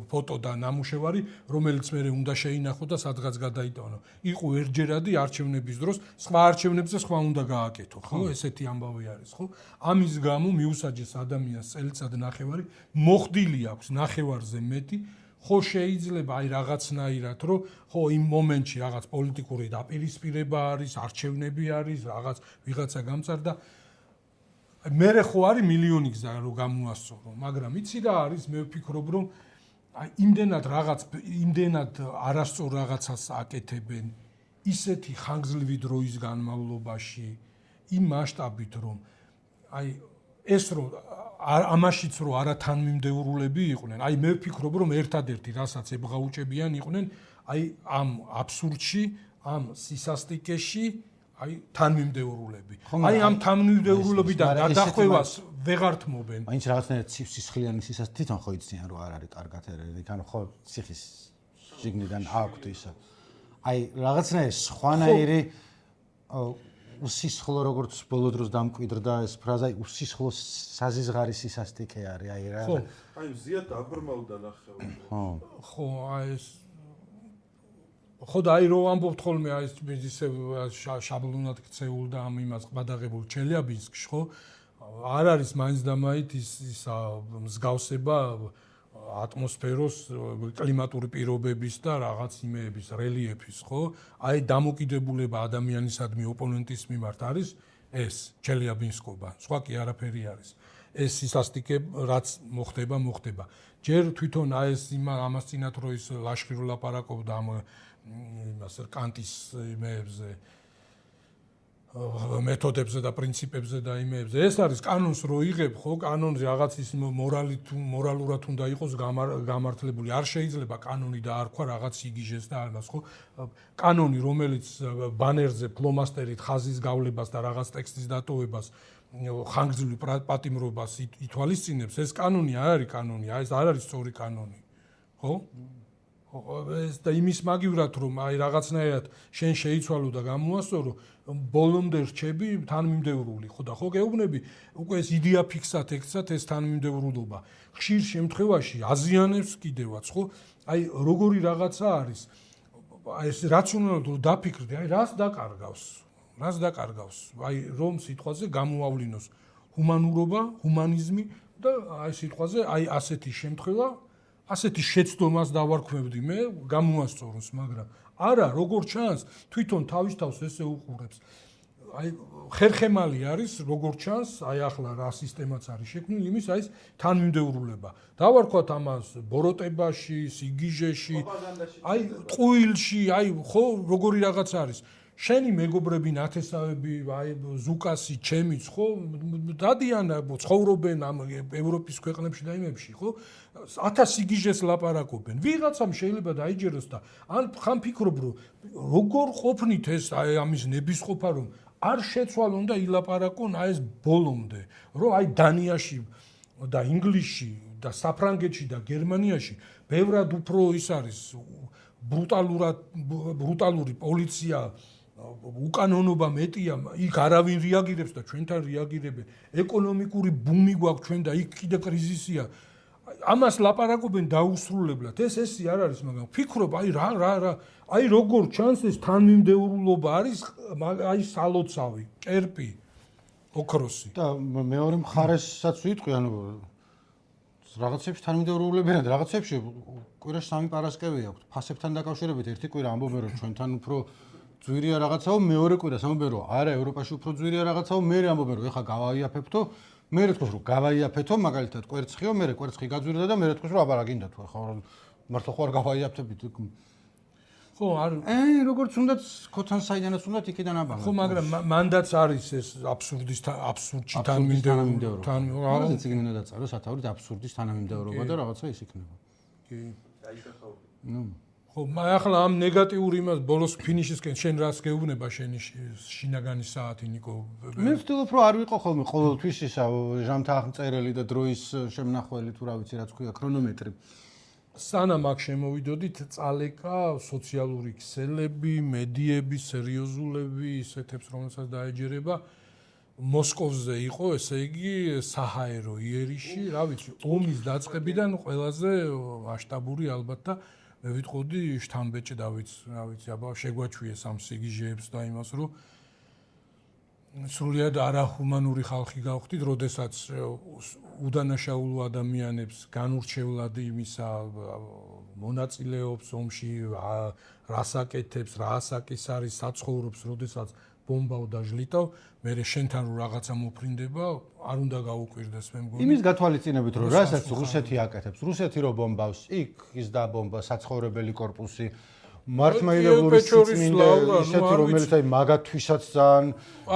ფოტო და ნამუშევარი რომელიც მე უნდა შეინახო და სადღაც გადაიტანო იყო ერთჯერადი არჩევნების დროს სხვა არჩევნებზე სხვა უნდა გააკეთო ხო ესეთი ამბავი არის ხო ამის გამო მიუსაჯეს ადამიანს წელიწად ნახევარი მოხდილი აქვს ნახევარზე მეტი ხო შეიძლება აი რაღაცნაირად რომ ხო იმ მომენტში რაღაც პოლიტიკური დაპირისპირება არის, არჩევნები არის, რაღაც ვიღაცა გამწარდა. მე ხო არის მილიონი გზა რომ გამოასწორო, მაგრამ იცი რა არის, მე ვფიქრობ რომ აი იმდენად არასწორ რაღაცას აკეთებენ ისეთი ხანგრძლივი დროის განმავლობაში იმ მასშტაბით რომ აი ეს რომ ამაშიც რომ არათანმიმდევრულები იყვნენ. აი მე ვფიქრობ რომ ერთადერთი რასაც ებღაუჭებიან იყვნენ აი ამ აბსურდში, ამ სისასტიკეში, აი თანმიმდევრულები. აი ამ თანმიმდევრულობიდან გადახვევას ვეღარ თმობენ. მაინც რაღაცნაირად სისხლიანი სისასტე თვითონ ხო იციან რომ არ არის კარგად ანუ ხო ციხის შიგნიდან აქვთ ისა. აი რაღაცნაირად სხვანაირი უსისხლო როგორც ბოლო დროს დამკვიდრდა ეს ფრაზა უსისხლო საზიზღარი სისასტიკე არის აი რა აი ზია დაბრმავდა ნახევარი ხო აი ეს ხო და აი რო ამბობთ ხოლმე აი ისე შაბლონად ქცეულ და ამ იმას გადაღებულ ჩელიაბინსკში ხო არ არის მაინც და მაინც ის მსგავსება ატმოსფეროს კლიმატური პირობების და რაღაც იმეების რელიეფის, ხო? აი დამოკიდებულება ადამიანისადმი ოპონენტის მიმართ არის ეს ჩელიაბინსკობა, სხვა კი არაფერი არის. ეს სისასტიკე რაც მოხდება. ჯერ თვითონ აი ეს ამას წინათ რო ის ლაშქრი რო ლაპარაკობდა ამ იმას კანტის იმეებზე მეთოდებზე და პრინციპებზე და იმეებზე. ეს არის კანონს რო იღებ, ხო, კანონზე რაღაც ის მორალურად უნდა იყოს გამართლებული. არ შეიძლება კანონი და არ თქვა რაღაც იგიჟეს და ამას, ხო? კანონი, რომელიც ბანერზე ფლომასტერით ხაზის გავლებას და რაღაც ტექსტის დატოვებას ხანგრძლივ პატიმრობას ითვალისწინებს, ეს კანონი არ არის კანონი, ეს არ არის სწორი კანონი. ხო? ეს და იმის მაგივრად რომ აი რაღაცნაირად შენ შეიცვალო და გამოასწორო, ბოლომდე რჩები თანმიმდევრული, ხო და ხო გეუბნები, უკვე ეს იდეა ფიქსად ექცათ ეს თანმიმდევრულობა. ხშირ შემთხვევაში აზიანებს კიდევაც, ხო? აი როგორი რაღაცა არის, აი ეს რაციონალურად დაფიქრდი, აი რას დაკარგავს? აი რომ სიტყვაზე გამოავლინოს ჰუმანურობა, ჰუმანიზმი და აი სიტყვაზე აი ასეთი შემთხვევა, ასეთი შეცდომას დავარქმევდი მე გამოასწოროს, მაგრამ არა, როგორ ჩანს, თვითონ თავის თავს ესე უყურებს. აი ხერხემალი არის, როგორ ჩანს, აი ახლა რა სისტემაც არის შექმნილი, იმის აი ეს თანმიმდევრულება. დავარქვათ ამას ბოროტებაში, სიგიჟეში, აი ტყუილში, აი ხო, როგორი რაღაც არის. შენი მეგობრები ნათესავები, აი ზუკასი, ჩემიც, ხო, დადიან, ცხოვრობენ ამ ევროპის ქვეყნებში და იმებში, ხო? 1000 სიგიჟეს ლაპარაკობენ. ვიღაცამ შეიძლება დაიჯეროს და ან ხან ფიქრობ, რომ როგორ ყოფნით ეს აი ამის ნებისყოფა, რომ არ შეცვალონ და ილაპარაკონ აი ეს ბოლომდე, რომ აი დანიაში და ინგლისში და საფრანგეთში და გერმანიაში ბევრად უფრო ის არის ბრუტალური პოლიცია უკანონობა მეტია, იქ არავინ რეაგირებს და ჩვენთან რეაგირებენ. ეკონომიკური ბუმი გვაქვს ჩვენ და იქ კიდე კრიზისია. ამას ლაპარაკობენ დაუსრულებლად. ესე არ არის, მაგრამ ფიქრობ, აი რა, აი როგორ ჩანს ეს თანმიმდევრულობა არის, აი სალოცავი, კერპი, ოქროსი. და მეორე მხარესაც ვიტყვი, ანუ რაღაცებში თანმიმდევრულებია და რაღაცებში კვირაში 3 პარასკევი აქვს. ფასებთან დაკავშირებით ერთი კვირა ამბობენ, რომ ჩვენთან უფრო ძვირია რაღაცაო, მეორე კვირას ამბობენ, რომ არა, ევროპაში უფრო ძვირია რაღაცაო, მე ამბობენ, რომ ეხა გავაიაფებთო, მე თქვენ რომ გავაიაფეთო, მაგალითად კვერცხიო, მე კვერცხი გაძვირდა და მე თქვენ რომ აბარა გინდა თუ ეხა მართლა ხო არ გავაიაფთებით. ხო, არ როგორც უნდათ ქოთან საიდანაც უნდათ იქიდან აბარა. ხო, მაგრამ მანდაც არის ეს აბსურდში თანმიმდევრობა. რაღაცა იქნება უნდა დაწერო, სათაურით აბსურდის თანამიმდევრობა და რაღაცა ის იქნება. კი. დაიკახავ. ხო, ახლა ამ ნეგატიურ იმას ბოლოს ფინიშისკენ შენ რას გეუბნება შენი შინაგანი საათი ნიკო? მე ვცდილობ რომ არ ვიყო ხოლმე ყოველთვის ისა ჟამთა აღწერელი და დროის შემნახველი თუ რა ვიცი რაც ქვია ქრონომეტრი. სანამ აქ შემოვიდოდით, წალეკა სოციალური ქსელები, მედიები, სერიოზულები, ისეთებს რომელსაც დაეჯერება მოსკოვზე იყო, ესე იგი საჰაერო იერიში, რა ვიცი, ომის დაწყებიდან ყველაზე მასშტაბური ალბათ და მე ვიტყოდი შთამბეჭ დავით, რა ვიცი, აბა შეგვაჩვიეს ამ სიგიჟეებს და იმას, რომ სრულიად არაჰუმანური ხალხი გავხდით, როდესაც უდანაშაულო ადამიანებს განურჩევლად იმისა მონაწილეობს ომში, რას აკეთებს, რა ასაკის არის, საცხოვრობს, როდესაც ბომბავ და ჟლიტავ, მე შენთან რომ რაღაცა მოფრინდება, არ უნდა გაუკვირდეს მე მგონი. იმის გათვალისწინებით რომ რასაც რუსეთი აკეთებს, რუსეთი რო ბომბავს, იქ ის დაბომბა საცხოვრებელი კორპუსი, მართლმადიდებლური სიწმინდე, ისეთი რომელიც აი მაგათვისაც ძალიან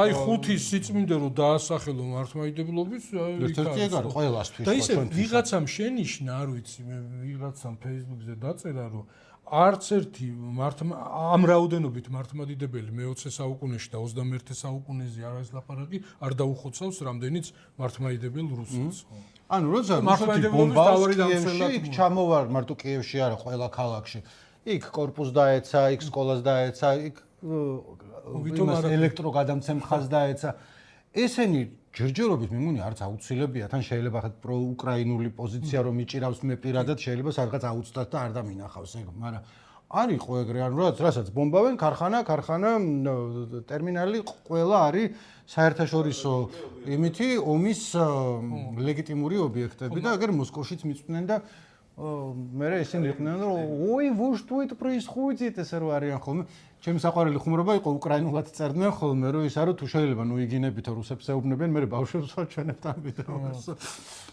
აი ხუთის სიწმინდე რო დაასახელო მართლმადიდებლობის, ერთ-ერთი ეგ არის ყველასთვის. და ისე ვიღაცამ შენიშნა, არ ვიცი, მე ვიღაცამ Facebook-ზე დაწერა, რომ არც ერთი ამ რაოდენობით მართლმადიდებელი მე-20 საუკუნეში და 21 საუკუნეზე არ არის ლაპარაკი, არ დაუხოცავს რამდენიც მართლმადიდებელ რუსეთს. ანუ როცა რუსეთი ბომბავს კიევში, იქ ჩამოვარ მარტო კიევში არა, ყველა ქალაქში. იქ კორპუს დაეცა, იქ სკოლას დაეცა, იქ ელექტროგადამცემ ხაზს დაეცა. ესენი ჯერჯერობით მე მგონი არც აუცილებია, თან შეიძლება ხეთ პროუკრაინული პოზიცია რომ იჭირავს მე პირადად შეიძლება სადღაც აუცდათ და არ დამინახავს ეგ, მაგრამ არ იყო ეგრე, ანუ რასაც ბომბავენ ქარხანა, ტერმინალი ყველა არის საერთაშორისო იმითი ომის ლეგიტიმური ობიექტები და ეგრე მოსკოვშიც მიწვდნენ და მე ისინი იყვნენ რომ ой, вы что это происходит ესე რო არიან ხოლმე. ჩემი საყვარელი ხუმრობა იყო უკრაინულად წერდნენ ხოლმე რომ ის არო თუ შეიძლება ნუ იგინებით რუსებს ეუბნებიან მე ბავშვებს ვარ ჩვენებთ ამ ვიდეოს.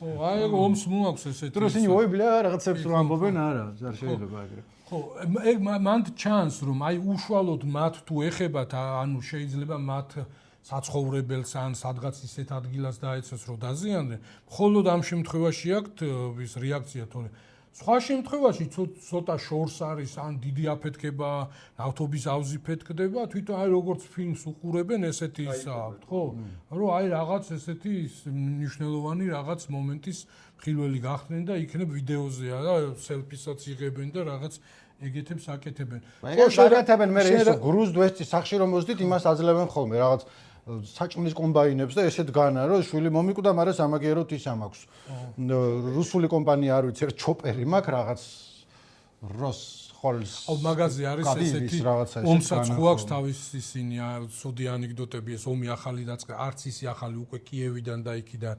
აი ომს მოაქვს ესეთი. თუ ისინი ой, ბლა რაღაცებს რო ამბობენ არა, არ შეიძლება ეგრე. ხო, ეგ მანდ ჩანს რომ აი უშუალოდ მათ თუ ეხებათ, ანუ შეიძლება მათ საცხოვრებელს ან სადღაც ისეთ ადგილას დაეცეს რომ დაზიანდნენ, მხოლოდ ამ შემთხვევაში აქვთ ის რეაქცია თორე სხვა შემთხვევაში ცოტა შორს არის ან დიდი აფეთქება, ავტობის ავზი ფეთქდება, თვითონ აი როგორც ფილმს უყურებენ ესეთი ისა აქვთ, ხო? რომ აი რაღაც ესეთი მნიშვნელოვანი რაღაც მომენტის ხილველი გახდნენ და იქნებ ვიდეოზეა და სელფისაც იღებენ და რაღაც ეგეთებს აკეთებენ. ხო, შეგეთებენ მე ის გრუზდვესტის სახში რომ მოსდით, იმას აძლევენ ხოლმე რაღაც საჭმლის კომბაინებს და ესეთ განა რომ შვილი მომიკვდა, მაგრამ სამაგიეროდ ის ამაქვს. რუსული კომპანია არ ვიცი, ჩოპერი მაქვს რაღაც როს ხოლს. აუ მაგაზე არის ესეთი ომსაც ხოაქვს თავის ისინი ცუდი ანეკდოტები, ეს ომი ახალი დაწყება, არც ისი ახალი უკვე კიევიდან და იქიდან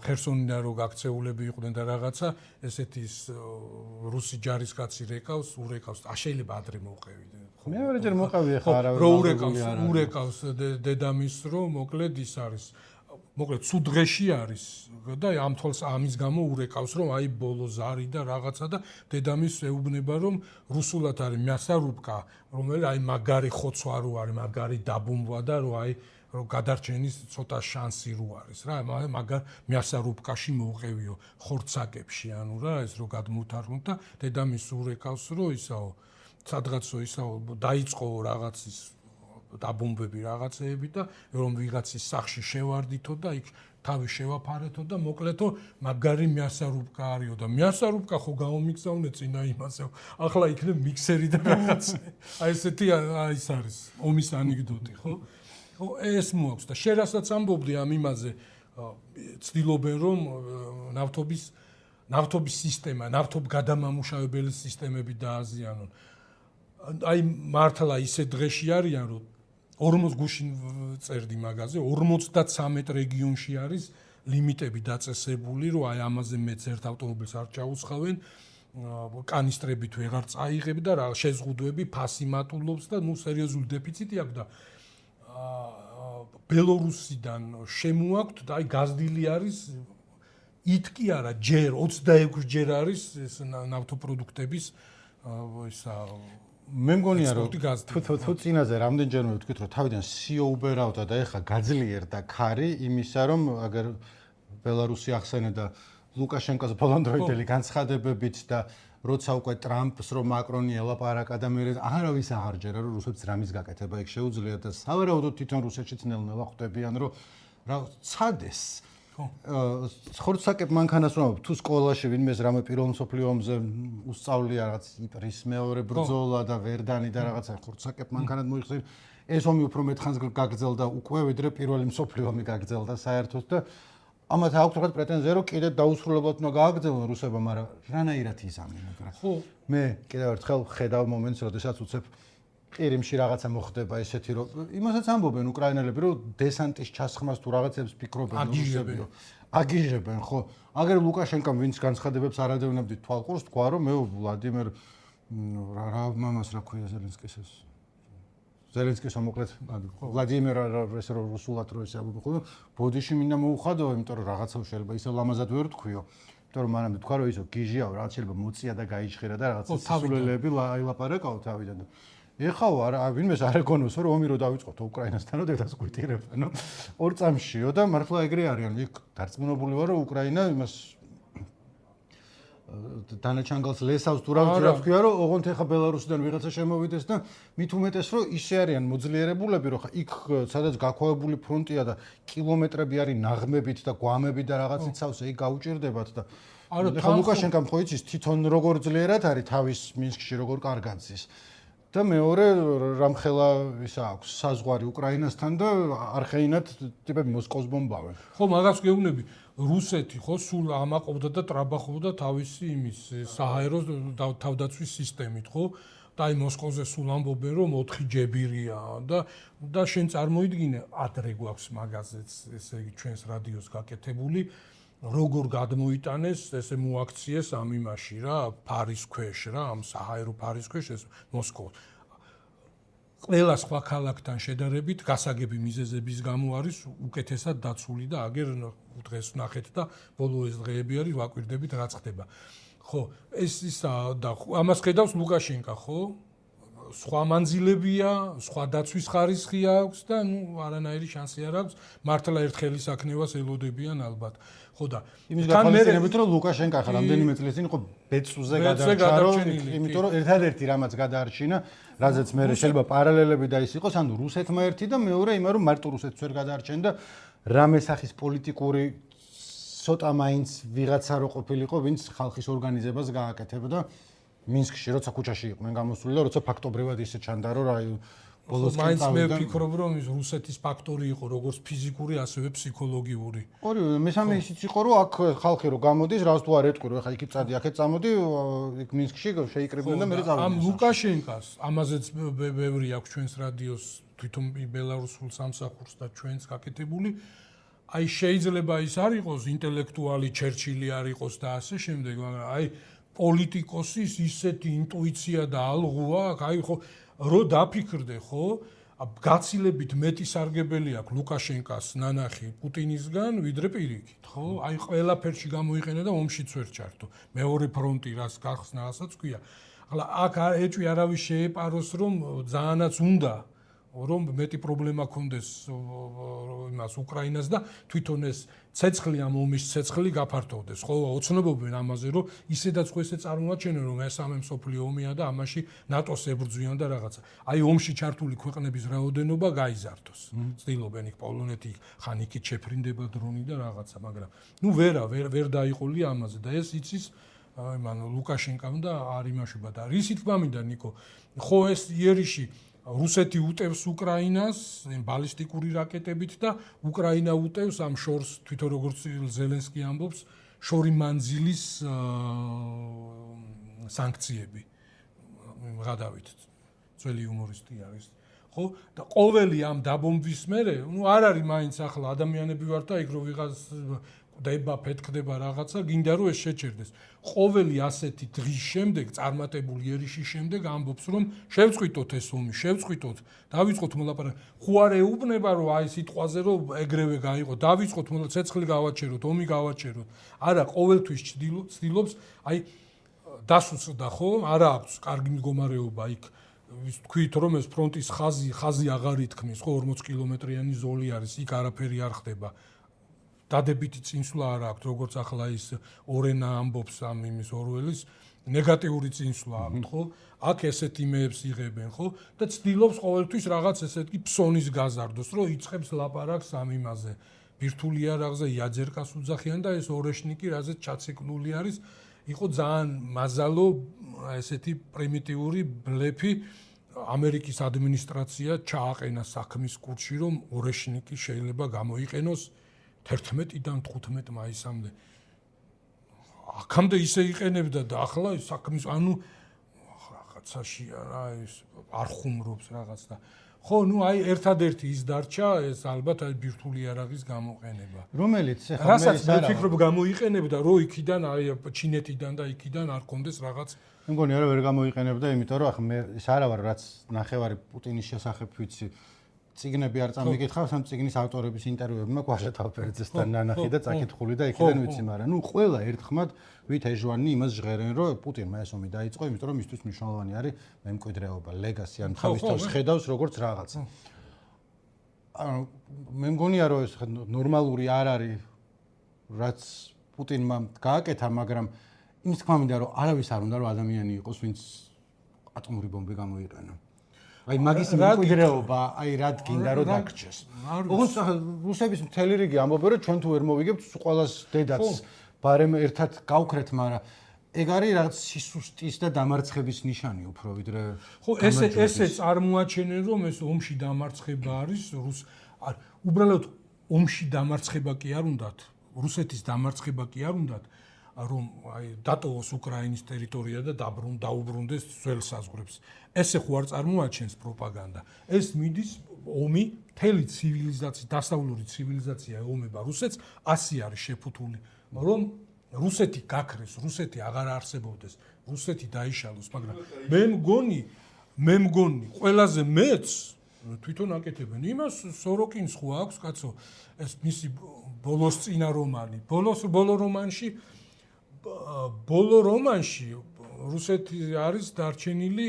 ხერსონიდან რო გაქცეულები იყვნენ და რაღაცა ესეთი რუსი ჯარისკაცი ურეკავს, შეიძლება ადრე მოუყევი. მეორეჯერ მოყავი ხა არა ურეკავს დედამის რომ მოკლედ ის არის მოკლედ ცუდ დღეში არის და ამ თვალს ამის გამო ურეკავს რომ აი ბოლო ზარი და რაღაცა და დედამის ეუბნება რომ რუსულად არის мясорубка რომელიც აი მაგარი ხოცვა რო არის მაგარი დაბომბვა და რომ აი რომ გადარჩენის ცოტა შანსი რო არის რა მაგარ мясорубкаში მოუყევიო ხორცაკებში ანუ რა ეს რო გადმოთარგმნოთ და დედამის ურეკავს რომ ისაო სადღაცო ისაო დაიწყო რაღაცის დაბომბები რაღაცეები და რომ ვიღაცის სახში შევარდითო და იქ თავი შევაფარეთო და მოკლედო მაგარი мясорубка არისო და мясорубка ხო გამომიგზავნე წინა იმასე ახლა იქნებ მიქსერი და რაღაც აი ესეთი ის არის ომის ანეკდოტი ხო ხო ეს მოაქვს და შენ რასაც ამბობდი ამ იმაზე ცდილობენ რომ ნავთობის სისტემა ნავთობ გადამამუშავებელი სისტემები დააზიანონ აი მართლა ისე დღეში არიან რომ 40 გუშინ წერდი მაგაზე 53 რეგიონში არის ლიმიტები დაწესებული რომ აი ამაზე მეც ერთ ავტომობილს არ ჩაუსხავენ კანისტრებით ვეღარ წაიღებ და რა შეზღუდვები ფასი მატულობს და ნუ სერიოზული დეფიციტი აქვს და ბელორუსიდან შემოაქვთ და აი გაზრდილი არის ითკი არა ჯერ 26 ჯერ არის ეს ნავთობპროდუქტების ისა მე მგონია რომ თუ წინაზე რამდენჯერმე ვთქვით რომ თავიდან სიო უბერავდა და ეხა გაძლიერდა ქარი იმისა რომ აგერ ბელარუსი ახსენებდა ლუკაშენკოს ბოლონდროიდელი განცხადებებით და როცა უკვე ტრამპს რომ მაკრონი ელაპარაკა და მე არავის აღარ ჯერა რომ რუსებს რამის გაკეთება იქ შეუძლია და სავარაუდოდ თვითონ რუსეთშიც ნელ-ნელა ხვდებიან რომ რა ცადეს ხორცაკებ მანქანას რომ თუ სკოლაში ვინმეს რამე პირველ მსოფლიო ომზე უსწავლია რაღაც იპრის მეორე ბრძოლა და ვერდანი და რაღაცა ხორცაკებ მანქანად მოიხსენ ეს ომი უფრო მეტხანს გაგრძელდა უკვე ვიდრე პირველი მსოფლიო ომი გაგრძელდა საერთოდ და ამათ აქვს რაღაც პრეტენზია რომ კიდე დაუსრულებლად უნდა გააგრძელონ რუსებმა მაგრამ რანაირად იზამენ რა ხო მე კიდევ ერთხელ ხედავ მომენტს როდესაც უცებ ყირიმში რაღაცა მოხდება ესეთი რომ იმასაც ამბობენ უკრაინელები რომ დესანტის ჩასხმას თუ რაღაცებს ფიქრობენ რუსები აგიჟებენ ხო აგერ ლუკაშენკომ ვინც განცხადებებს არ ადევნებდით თვალყურს თქვა რომ მე ვლადიმერ რა მამას რა ქვია ზელენსკის მოკლედ ვლადიმერ ეს რუსულად რო ესე ამბობ ხოლმე ბოდიში მინდა მოუხადო იმიტომ რომ რაღაცა შეიძლება ისე ლამაზად ვერ თქვიო იმიტომ რომ მანამდე თქვა რომ ისო გიჟიაო რაღაც შეიძლება მოწია და გაიჭხირა და რაღაცა სისულელეები აილაპარაკაო თავიდან ეხლა ვინმეს არ ეგონოს რომ ომი რო დავიწყოთ უკრაინასთან და დაგასკვიტირებანო ორ წამშიო და მართლა ეგრე არიან იქ დარწმუნებული ვარ რომ უკრაინა იმას დანაჩანგალს ლესავს თუ რა ვთქვია რომ ოღონდ ეხლა ბელარუსიდან ვიღაცა შემოვიდეს და მით უმეტეს რომ ისე არიან მოძლიერებულები რომ იქ სადაც გაქვავებული ფრონტია და კილომეტრები არის ნაღმებით და გვამებით და რაღაც იცავს ეგ გაუჭირდებათ და ეხლა ლუკაშენკომ ხო იცის თვითონ როგორ ძლიერად არის თავის მინსკში როგორ კარგად ზის და მეორე რამხელა ისა აქვს საზღვარი უკრაინასთან და არხეინად ტიპები მოსკოვს ბომბავენ. ხო, მაგას გეუბნები, რუსეთი ხო სულ ამაყობდა და ტრაბახობდა თავისი იმის საჰაერო თავდაცვის სისტემით, ხო? და აი მოსკოვზე სულ ამბობენ რომ 4 ჯებირია და შენ წარმოიდგინე ადრე გვაქვს მაგაზეც ესე იგი ჩვენს რადიოს გაკეთებული როგორ გადმოიტანეს ესე მოაქციეს ამ იმაში რა, ფარის ქვეშ რა, ამ საჰაერო ფარის ქვეშ ეს მოსკოვი. ყველა სხვა ქალაქთან შედარებით გასაგები მიზეზების გამო არის უკეთესად დაცული და აგერ დღეს ნახეთ და ბოლო ეს დღეები არის ვაკვირდებით რაც ხდება. ხო, ეს ისა და ამას ხედავს ლუკაშენკა, ხო? სხვა მანძილებია, სხვა დაცვის ხარისხი აქვს და ნუ არანაირი შანსი არ აქვს. მართლა ერთხელი საქნევას ელოდებიან ალბათ. ხო და იმის გათვალისწინებით რომ ლუკაშენკა ხა რამდენიმე წლის წინ იყო ბეწუზე გადარჩა, იმიტომ რომ ერთადერთი რამაც გადაარჩინა, რაზეც მე შეიძლება პარალელები და ის იყოს, ანუ რუსეთმა ერთი და მეორე იმა რომ მარტო რუსეთს ვერ გადაარჩენ და რამე სახის პოლიტიკური ცოტა მაინც ვიღაცა რო ყოფილიყო, ვინც ხალხის ორგანიზებას გააკეთებდა მინსკში, როცა ქუჩაში იყვნენ გამოსული და როცა ფაქტობრივად ისე ჩანდა, რომ აი ბოლოს მაინც მე ვფიქრობ, რომ ის რუსეთის ფაქტორი იყო, როგორც ფიზიკური, ასევე ფსიქოლოგიური. ორივე, მესამე ისიც იყო, რომ აქ ხალხი რო გამოდის, რას თუ არ ეტყვი, რომ ხა იქით წადი, აქეთ წამოდი, იქ მინსკში შეიკრიბნენ და მე წავიდნენ. ამ ლუკაშენკას, ამაზეც ბევრი აქვს ჩვენს რადიოს, თვითონ ბელარუსულ სამსახურს და ჩვენს გაკეთებული. აი შეიძლება ის არ იყოს ინტელექტუალი ჩერჩილი არ იყოს და ასე შემდეგ, მაგრამ აი პოლიტიკოსის ისეთი ინტუიცია და ალღუ აქვს, აი ხო რო დაფიქრდე, ხო? გაცილებით მეტი სარგებელი აქვს ლუკაშენკას ნანახი პუტინისგან, ვიდრე პირიქით, ხო? აი ყველაფერში გამოიყენა და ომშიც ვერ ჩართო. მეორე ფრონტი რას გახსნა, რასაც ქვია. ახლა აქ ეჭვი არავის შეეპაროს, რომ ძალიანაც უნდა რომ მეტი პრობლემა ქონდეს იმას უკრაინას და თვითონ ეს ცეცხლი ამ ომის ცეცხლი გაფართოვდეს. ხო, ოცნობობენ ამაზე, რომ ისედაც ხო ესე წარმოაჩენენ, რომ მესამე მსოფლიო ომია და ამაში ნატოს ებრძვიან და რაღაცა. აი ომში ჩართული ქვეყნების რაოდენობა გაიზარდოს. ცდილობენ იქ პოლონეთი, ხან იქით შეფრინდება დრონი და რაღაცა, მაგრამ ნუ ვერ დაიყოლი ამაზე და ეს იცის აი მან ლუკაშენკამ და არ იმაშობა და რისი თქმა მინდა ნიკო. ხო ეს იერიში რუსეთი უტევს უკრაინას ბალისტიკური რაკეტებით და უკრაინა უტევს ამ შორს თვითონ როგორც ზელენსკი ამბობს შორი მანძილის სანქციები გადავით ძველი იუმორისტი არის ხო და ყოველი ამ დაბომბვის მერე ნუ არ არის მაინც ახლა ადამიანები ვართ და იქ რო ვიღაც დება ფეთქდება რაღაცა გინდა რომ ეს შეჩერდეს ყოველი ასეთი დღის შემდეგ წარმატებული იერიშის შემდეგ ამბობს რომ შევწყვიტოთ ეს ომი შევწყვიტოთ დავიწყოთ მოლაპარაკება ხო არ ეუბნება რომ აი სიტყვაზე რომ ეგრევე გაიყო დავიწყოთ ცეცხლი გავაჩეროთ ომი გავაჩეროთ არა ყოველთვის ცდილობს აი დასუსტდა ხო არა აქვს კარგი მდგომარეობა იქ თქვით რომ ეს ფრონტის ხაზი აღარ ითქმის ხო 40 კილომეტრიანი ზოლი არის იქ არაფერი არ ხდება დადებითი წინსვლა არ აქვს როგორც ახლა ის ორენა ამბობს ამ იმის ორველის ნეგატიური წინსვლა აქვს ხო აქ ესეთ იმეებს იღებენ ხო და ცდილობს ყოველთვის რაღაც ესეთი ფსონის გაზარდოს რომ იწყებს ლაპარაკს ამ იმაზე ბირთული არაღზე იაძერკას უძახიან და ეს ორეშნიკი რაზეც ჩაცეკლული არის იყო ძალიან მაზალო ესეთი პრიმიტიული ბლეფი ამერიკის ადმინისტრაცია ჩააყენა საქმის კურსში რომ ორეშნიკი შეიძლება გამოიყენოს 11-დან 15 მაისამდე. აქამდე ისე იყენებდა და ახლა საქმის ანუ რაღაცაში რა ის არ ხუმრობს რაღაც და ხო ნუ აი ერთადერთი ის დარჩა ეს ალბათ აი ბირთული არაღის გამოყენება. რომელიც ახლა რასაც მე ვფიქრობ გამოიყენებდა რო იქიდან აი ჩინეთიდან და იქიდან არ კონდეს რაღაც მე მგონი არა ვერ გამოიყენებდა იმიტომ რომ ახლა მე ეს არა ვარ რაც ნახევარი პუტინის შესახებ ვიცი ციგნები არ წამიგითხავს ამ ციგნის ავტორების ინტერვიუები მაქვს ვაშატალფერძესთან ნანახი და წაკითხული და იქიდან ვიცი მაგრამ ნუ ყველა ერთხმად ვით ეჟვანი იმას ჟღერენ რომ პუტინმა ეს ომი დაიწყო იმიტომ რომ მისთვის მნიშვნელოვანი არის მემკვიდრეობა ლეგასი ან თავის თავს ხედავს როგორც რაღაცა ანუ მე მგონია რომ ეს ნორმალური არ არის რაც პუტინმა გააკეთა მაგრამ იმის თქმა მინდა რომ არავის არ უნდა რომ ადამიანი იყოს ვინც ატომური ბომბი გამოიყენა აი მაგის მემკვიდრეობა, აი რად გინდა რომ დაგრჩეს. ოღონდ რუსების მთელი რიგი ამბობენ რომ ჩვენ თუ ვერ მოვიგებთ ყველას დედაც ბარემ ერთად გავქრეთ, მაგრამ ეგ არის რაღაც სისუსტის და დამარცხების ნიშანი უფრო ვიდრე ხო ესე წარმოაჩენენ რომ ეს ომში დამარცხება არის უბრალოდ ომში დამარცხება კი არ უნდათ, რუსეთის დამარცხება კი არ უნდათ. რომ აი დატოვოს უკრაინის ტერიტორია და დაუბრუნდეს ძველ საზღვრებს. ესე ხო არ წარმოაჩენს პროპაგანდა. ეს მიდის ომი მთელი ცივილიზაცია, დასავლური ცივილიზაცია ეომება რუსეთს, 100 არის შეფუთული რომ რუსეთი გაქრეს, რუსეთი აღარ არსებობდეს, რუსეთი დაიშალოს, მაგრამ მე მგონი ყველაზე მეც თვითონ აკეთებენ იმას, სოროკინს ხო აქვს კაცო, ეს მისი ბოლოს წინა რომანი. ბოლო რომანში რუსეთი არის დარჩენილი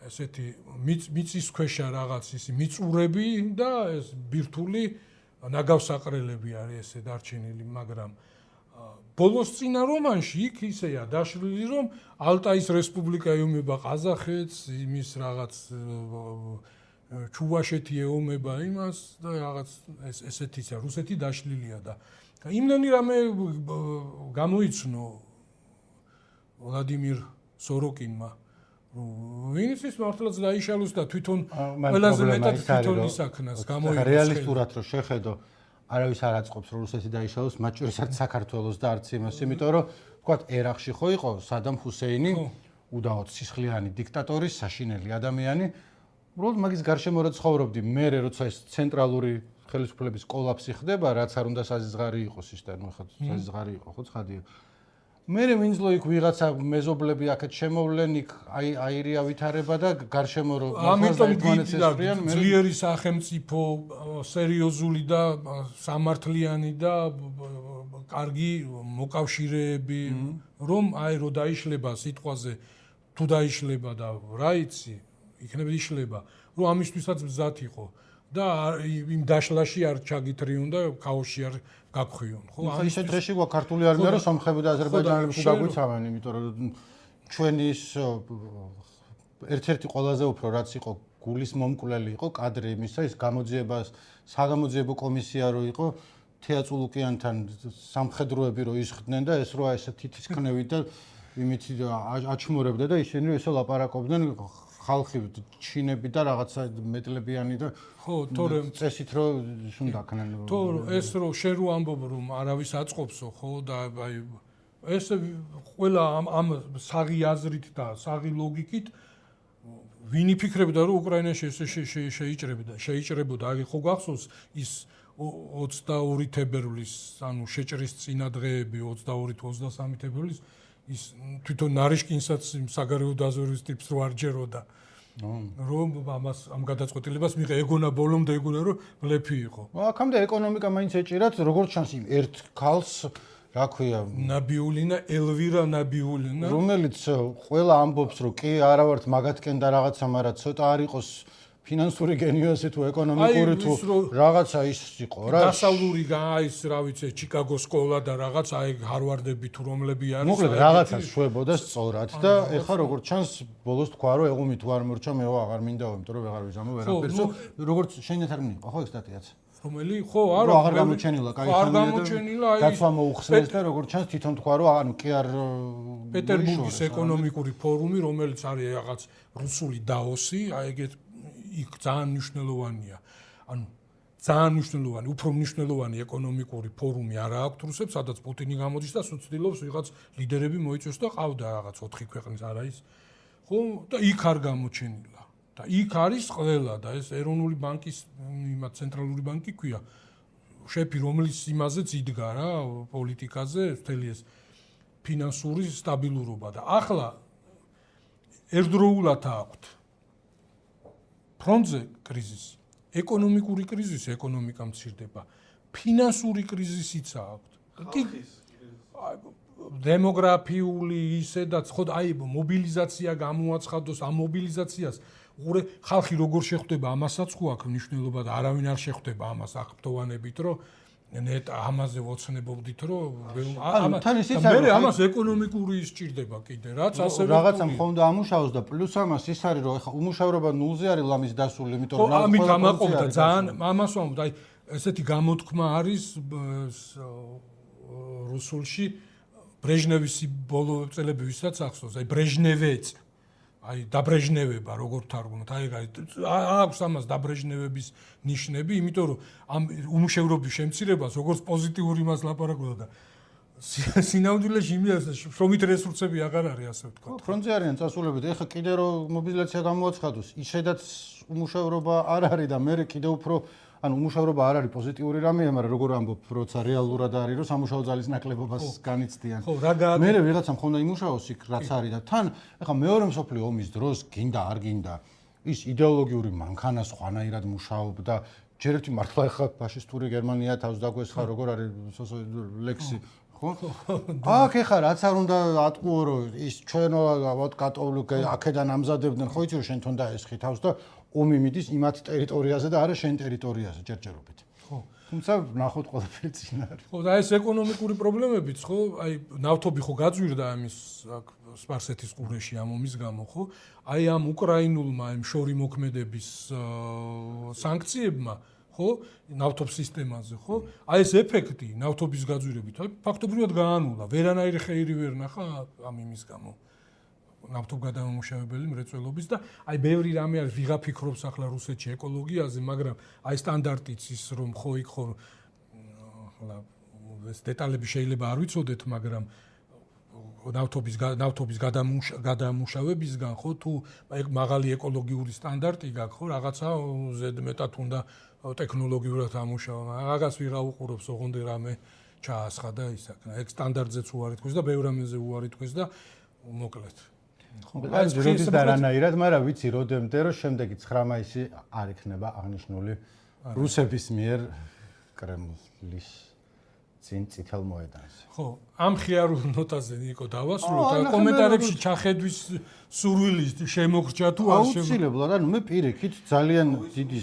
ესეთი მიწის ქვეშა რაღაც ისი მიწურები და ეს ბირთული ნაგავსაყრელები არის ესე დარჩენილი, მაგრამ ბოლოს წინა რომანში იქ ისეა დაშლილი, რომ ალტაის რესპუბლიკა ეომება ყაზახეთს, იმის რაღაც ჩუვაშეთი ეომება იმას და რაღაც ესეთისა რუსეთი დაშლილია და იმდენი რამე გამოიცნო ვლადიმირ სოროკინმა ვინც ის მართლაც დაიშალოს და თვითონ ყველაზე მეტად თვითონ ისაქნას გამოიყენოს. რეალისტურად რო შეხედო, არავის არ აწყობს რომ რუსეთი დაიშალოს, მათ შორის არც საქართველოს და არც იმას, იმიტომ რომ ვთქვათ, ერაყში ხო იყო სადამ ჰუსეინი, უდაოდ სისხლიანი დიქტატორი, საშინელი ადამიანი, უბრალოდ მაგის გარშემო რა ცხოვრობდი, მე როცა ეს ცენტრალური ხელისუფლების კოლაფსი ხდება, რაც არ უნდა საზღარი იყოს სისტემა, ხო, საზღარი იყო, ხო, ცხადია. მე ვინძლო იქ ვიღაცა მეზობლები აქეთ შემოვლენ, იქ აირია ვითარება და გარშემო რო ამიტომ ძლიერი სახელმწიფო, სერიოზული და სამართლიანი და კარგი მოკავშირეები, რომ რო დაიშლება სიტყვაზე, თუ დაიშლება და რა იცი, იქნება იშლება, რომ ამისთვისაც მზად იყო. და იმ დაშლაში არ ჩაგითრიონ და ქაოსში არ გაგხვიონ, ხო? ისეთ დღეში გვაქვს ქართული არმია, რომ სომხები და აზერბაიჯანელები გაგვიცავენ, იმიტომ რომ ჩვენი ის ერთ-ერთი ყველაზე უფრო რაც იყო გულის მომკვლელი იყო კადრი იმისა, ის საგამოძიებო კომისია რო იყო თეაწულუკიანთან სამხედროები რო ისხდნენ და ეს რა ესე თითისქნევით და იმით აჩმორებდა და ისინი ესე ლაპარაკობდნენ ხალხი ჩინები და რაღაცა მეტლებიანი და ხო, თორემ წესით რომ უნდა ქნან. თო ეს რომ შენ რო ამბობ რომ არავის აწყობსო, ხო და აი ეს ყველა ამ საღი აზრით და საღი ლოგიკით ვინ იფიქრებდა რომ უკრაინაში ესე შეიჭრებოდა, აი ხო გახსოვს ის 22 თებერვლის, ანუ შეჭრის წინა დღეები 22 თუ 23 თებერვლის ის თვითონ ნარიშკინსაც საგარეო დაზვერვის ტიპს რო არ ჯეროდა. რომ ამას ამ გადაწყვეტილებას მიღე ეგონა ბოლომდე ეგონა რომ ბლეფი იყო. აქამდე ეკონომიკა მაინც ეჭირათ, როგორც ჩანს იმ ერთ ქალს, რა ქვია, ელვირა ნაბიულინა, რომელიც ყველა ამბობს რომ კი არა ვართ მაგათკენ და რაღაცა, მაგრამ ცოტა არ იყოს ფინანსური გენიოსი თუ ეკონომიკური თუ რაღაცა ის იყო რა. დასავლური ის რა ვიცი, ჩიკაგოს სკოლა და რაღაც აი ჰარვარდები თუ რომლები არის. მოკლედ რაღაცა შვებოდა სწორად და ეხლა როგორც ჩანს ბოლოს თქვა რომ ეღუმი თუ არ მორჩა მეო აღარ მინდაო, იმიტომ რომ ვეღარ ვიზამო ვერაფერს. როგორც შენით არ მინდა, ხო ეს სტატიაც. რომელი ხო არა აღარ გამოჩენილა, კაი ხანია და დაცვა მოუხსნეს და როგორც ჩანს თვითონ თქვა რომ ანუ კი არ პეტერბურგის ეკონომიკური ფორუმი, რომელიც არის რაღაც რუსული დაოსი, აი ეგეთ იქ ძალიან მნიშვნელოვანია. ანუ ძალიან მნიშვნელოვანი, უფრო მნიშვნელოვანი ეკონომიკური ფორუმი არა აქვს რუსებს, სადაც პუტინი გამოდის და სუცდილობს ვიღაც ლიდერები მოიწვევს და ყავდა რაღაც 4 ქვეყნის არა ის. ხო, და იქ არ გამოჩენილა. და იქ არის ყველა და ეს ეროვნული ბანკის იმათ ცენტრალური ბანკი ქვია. შეფი რომლის იმაზეც იდგა რა, პოლიტიკაზე, მთელი ეს ფინანსური სტაბილურობა და ახლა ერთდროულად აქვთ ფრონტზე კრიზისი, ეკონომიკური კრიზისი, ეკონომიკა მცირდება, ფინანსური კრიზისიც აქვთ. დემოგრაფიული ისედაც ხო აი მობილიზაცია გამოაცხადოს, ამ მობილიზაციას უყურე ხალხი როგორ შეხვდება ამასაც ხო აქვს მნიშვნელობა და არავინ არ შეხვდება ამას აღფრთოვანებით, რომ ნეტ ამაზე ვოცნებობდით, რომ ამას ეკონომიკური ისჭირდება კიდე, რაც ასევე რაღაცა მხოლოდ ამუშავოს და პლუს ამას ის არის, რომ ეხა უმუშავრობა ნულზე არის ლამის დასული, იმიტომ რომ ამით ამაყობდა ძალიან ამას ვამბობ, აი ესეთი გამოთქმა არის რუსულში ბრეჟნევის ბოლო წელები ვისაც ახსოვს, აი ბრეჟნევეც აი დაბრეჟნევება როგორ თარგმნოთ, აი აქვს ამას დაბრეჟნევების ნიშნები, იმიტომ რომ ამ უმუშევრობის შემცირებას როგორც პოზიტიური მას ლაპარაკობდა და სინამდვილეში იმას შრომით რესურსები აღარ არის ასე ვთქვა. ფრონტზე არიან წასულები და ეხლა კიდე რომ მობილიზაცია გამოაცხადოს, ისედაც უმუშევრობა არ არის და მე კიდე უფრო ანუ უმუშავრობა არ არის პოზიტიური რამეა, მაგრამ როგორ ამბობ, როცა რეალურად არის, რომ სამუშაო ძალის ნაკლებობას განიცდიან. ხო, რა გააკეთე? მე ვიღაცამ ხონდა იმუშაოს იქ რაც არის და თან ეხა მეორე მსოფლიო ომის დროს გინდა არ გინდა ის იდეოლოგიური მანქანა სხვანაირად მუშაობდა. ჯერ ერთი მართლა ეხა ფაშისტური გერმანია თავს დაგვესხა როგორ არის ლექსი ხო? აქ ეხა რაც არ უნდა ატყუო რომ ის ჩვენო კატოლიკე აქედან ამზადებდნენ ხო იცი რომ შენ თვითონ დაესხი თავს და ომი მიდის იმათ ტერიტორიაზე და არა შენ ტერიტორიაზე ჯერჯერობით. ხო. თუმცა ნახოთ ყველაფერი წინ არის. ხო და ეს ეკონომიკური პრობლემებიც ხო აი ნავთობი ხო გაძვირდა ამის აქ სპარსეთის ყურეში ამ ომის გამო ხო აი ამ უკრაინულმა იმ შორი მოქმედების სანქციებმა ხო ნავთობის სისტემაზე ხო აი ეს ეფექტი ნავთობის გაძვირებით აი ფაქტობრივად გაანულა ვერანაირი ხეირი ვერ ნახა ამ იმის გამო ნავთობგადამამუშავებელი მრეწველობის და აი ბევრი რამე არის ვიღა ფიქრობს ახლა რუსეთში ეკოლოგიაზე მაგრამ აი სტანდარტიც ის რომ ხო იქ ხო ახლა ეს დეტალები შეიძლება არ ვიცოდეთ მაგრამ ნავთობის გადამუშავებისგან ხო თუ მაღალი ეკოლოგიური სტანდარტი გაქვს ხო რაღაცა ზედმეტად უნდა ტექნოლოგიურად ამუშავა რაღაც ვიღა უყურებს ოღონდ რამე ჩაასხა და ისაკ ეგ სტანდარტზეც უარი თქვეს და ბევრ რამეზე უარი თქვეს და მოკლედ ეს როდის და რანაირად, მაგრამ ვიცი როდემდე რომ შემდეგი 9 მაისი არ იქნება აღნიშნული რუსების მიერ კრემლის წინ წითელ მოედანზე. ხო, ამ ხიარულ ნოტაზე ნიკო დავასრულოთ და კომენტარებში ჩახედვის სურვილის შემოგრჩა თუ არ შემოგრჩა. აუცილებლად, ანუ მე პირიქით ძალიან დიდი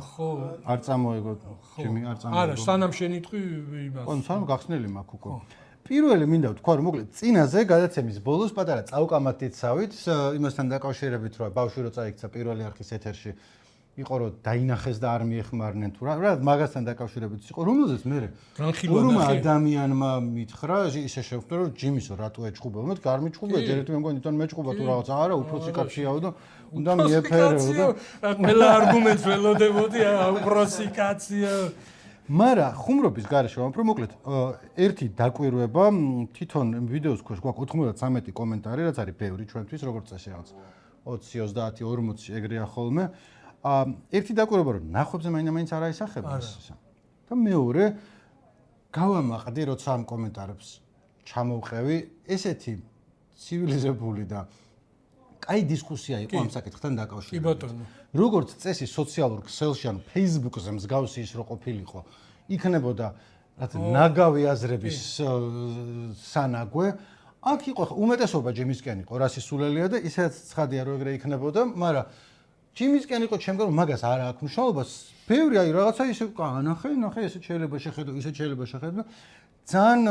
ხო. არ წამოეგო, ჩემი არ წამოეგო. არა, სანამ შენიტყვი იმას. ხო, სანამ გახსნელი მაქვს უკვე. პირველი მინდა ვთქვა რომ მოკლედ წინაზე გადაცემის ბოლოს პატარა წავკამათით სავით იმასთან დაკავშირებით რომ ბავშვი რო წაიქცა პირველი არხის ეთერში იყო რომ დაინახეს და არ მიეხმარნენ თუ რა მაგასთან დაკავშირებით იყო რომელზეც მე ორმა ადამიანმა მითხრა ისე შევხვდა რომ ჯიმისო რატო ეჭუბა მე გარმიჭუბა ჯერ ერთი მე მგონი თვითონ მეჭუბა თუ რაღაც არა უფროსი კაციაო და უნდა მიეფერო და ყველა არგუმენტს ველოდებოდი უფროსი კაცია მარა ხუმრობის გარეშე ვამბობ მოკლედ ერთი დაკვირვება თვითონ ვიდეოს ქვეშ გვაქვს 93 კომენტარი რაც არის ბევრი ჩვენთვის როგორც წესი რაღაც 20 30 40 ეგრეა ხოლმე ერთი დაკვირვება რომ ნახვებზე მაინც არ აისახება ეს და მეორე გავამაყდი როცა ამ კომენტარებს ჩამოვყევი ესეთი ცივილიზებული და კაი დისკუსია იყო ამ საკითხთან დაკავშირებით. კი ბატონო. როგორც წესი სოციალურ ქსელში ან Facebook-ზე მსგავსი ის რო ყოფილიყო, იქნებოდა რაც ნაგავი აზრების სანაგვე. აქ იყო უმეტესობა ჯიმისკენ იყო რასისულელია და ისედაც ცხადია რომ ეგრე იქნებოდა, მაგრამ ჯიმისკენ იყო ჩემგან რომ მაგას არ აქვს მნიშვნელობას. ბევრი აი რაღაცა ისე ნახე, ესე შეიძლება შეხედო, ისე შეიძლება შეხედო. ძალიან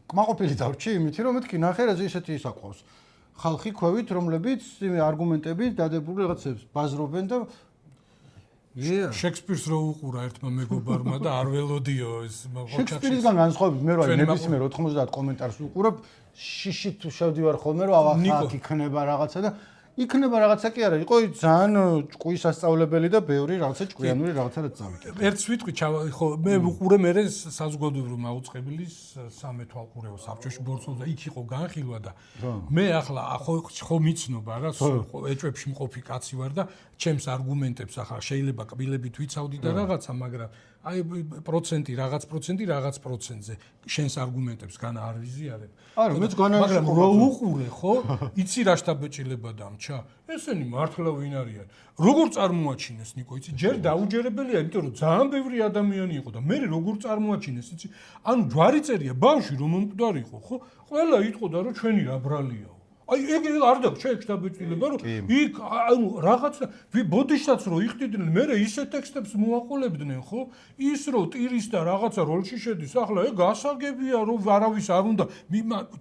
კმაყოფილი დავრჩი იმით რომ მეთქი ნახე რა ისეთი ის აყვავს. ხალხი ქვევით, რომლებიც არგუმენტებით დადებული რაღაცებს ბაზრობენ და შექსპირს რო უყურა ერთმა მეგობარმა და არ ველოდიო ეს შექსპირისგან განსხვავებით მე რა ნებისმიერ 90 კომენტარს უყურებ შიშით შევდივარ ხოლმე რომ ახლა იქნება რაღაცა და იქნება რაღაცა კი არა იყო ძალიან ჭკუის ასწავლებელი და ბევრი რაღაცა ჭკვიანური რაღაცა რაც წავიკეთე ერთს ვიტყვი ხო მე უყურე მე საზოგადოებრივ მაუწყებლის სამეთვალყურეო საბჭოში ბორცვზე იქ იყო განხილვა და მე ახლა ხო მიცნობა რა ეჭვებში მყოფი კაცი ვარ და ჩემს არგუმენტებს ახლა შეიძლება კბილებით ვიცავდი და რაღაცა მაგრამ აი პროცენტი რაღაც პროცენტზე შენს არგუმენტებს განა არ ვიზიარებ არა მეც განა მაგრამ რო უყურე ხო იცი რა შტაბეჭილება დამჩა ესენი მართლა ვინ არიან როგორ წარმოაჩინეს ნიკო იცი ჯერ დაუჯერებელია იმიტომ რომ ძალიან ბევრი ადამიანი იყო და მე როგორ წარმოაჩინეს იცი ანუ ჯვარი წერია ბავში რომ მომკვდარი იყო ხო ყველა იტყოდა რომ ჩვენი რა ბრალია აი ეგ არ და შტაბეჭილება რომ იქ ანუ რაღაცა ბოდიშსაც რო იხდიდნენ მე ისე ტექსტებს მოაყოლებდნენ ხო ის რო ტირის და რაღაცა როლში შედის ახლა ეგ გასაგებია რომ არავის არ უნდა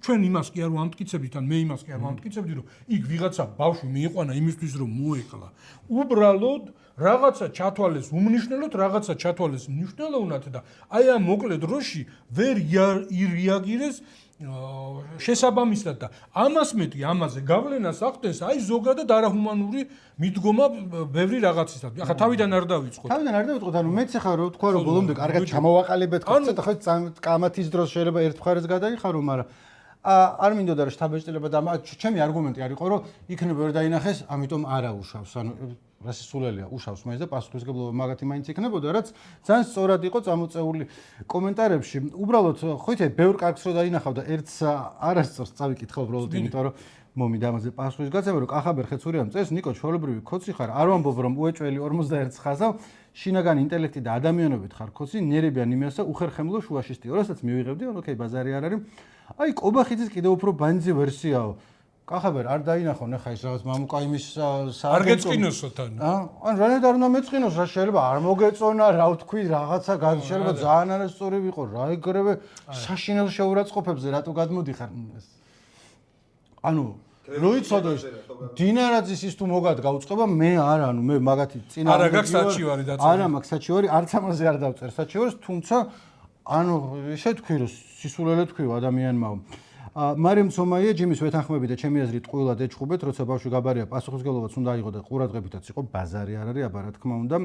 ჩვენ იმას კი არ ვამტკიცებდით ან მე იმას კი არ ვამტკიცებდი რომ იქ ვიღაცა ბავშვი მიიყვანა იმისთვის რომ მოეკლა უბრალოდ რაღაცა ჩათვალეს უმნიშვნელოდ რაღაცა ჩათვალეს მნიშვნელოვნად და აი ამ მოკლე დროში ვერ ირეაგირეს შესაბამისად და ამას მეტი ამაზე გავლენას ახდენს აი ზოგადად არაჰუმანური მიდგომა ბევრი რაღაცისად. ახლა თავიდან არ დავიწყოთ. ანუ მეც ახლა რო თქვა რომ ბოლომდე კარგად ჩამოვაყალიბეთ ხოცეთ ხო კამათის დროს შეიძლება ერთ მხარეს გადაიხარო, მაგრამ არ მინდოდა რომ შთაბეჭდილება და ჩემი არგუმენტი არ იყო რომ იქნება ვერ დაინახეს, ამიტომ არა უშავს. ანუ რასისულელია უშავს მაინც და პასუხისგებლობა მაგათი მაინც იქნებოდა, რაც ძალიან სწორად იყო წამოწეული კომენტარებში. უბრალოდ ხო იცი, ბევრ კარგს რო დაინახავ და ერთს არასწორს წავიკითხავ უბრალოდ იმიტომ რომ მომიდა ამაზე პასუხის გაცემა, რომ კახაბერ ხეცურიამ წეს ნიკო ჩვეულებრივი ქოცი ხარ, არ ვამბობ რომ უეჭველი 51 ხაზავ, შინაგანი ინტელექტი და ადამიანობით ხარ ქოცი, ნერებიან იმასა უხერხემლო შუაშისტი. როდესაც მივიღებდი, ოკეი, ბაზარი არ არის. აი, კობახიძის კიდევ უფრო ბანძი ვერსიაო. კახაბერ არ დაინახონ ახლა ის რაღაც მამუკაიმის არ გეწყინოსო თან. ან რანეთ არ უნდა მეწყინოს, რა შეიძლება არ მოგეწონა, რა ვთქვი, რაღაცა შეიძლება ძალიან არასწორი ვიყო, რა ეგრევე საშინელ შეურაცხყოფებზე რატო გადმოდიხარ? ანუ როიცოდო ის დინარაძის ის თუ მოგადგა უწყება, მე არა, ანუ მე მაგათი წინა არა გაქვს საჩივარი დაწერილი. არა მაქვს საჩივარი, არც ამაზე არ დავწერ საჩივარს, თუმცა ანუ ესე თქვი რომ სისულელე თქვი ადამიანმაო. მარიამ ცომაია ჯიმის ვეთანხმები და ჩემი აზრით ყვილად ეჭხუბეთ, როცა ბავშვი გაბარია, პასუხისგებლობაც უნდა აიღო და ყურადღებითაც იყო, ბაზარი არ არის, აბა რა თქმა უნდა.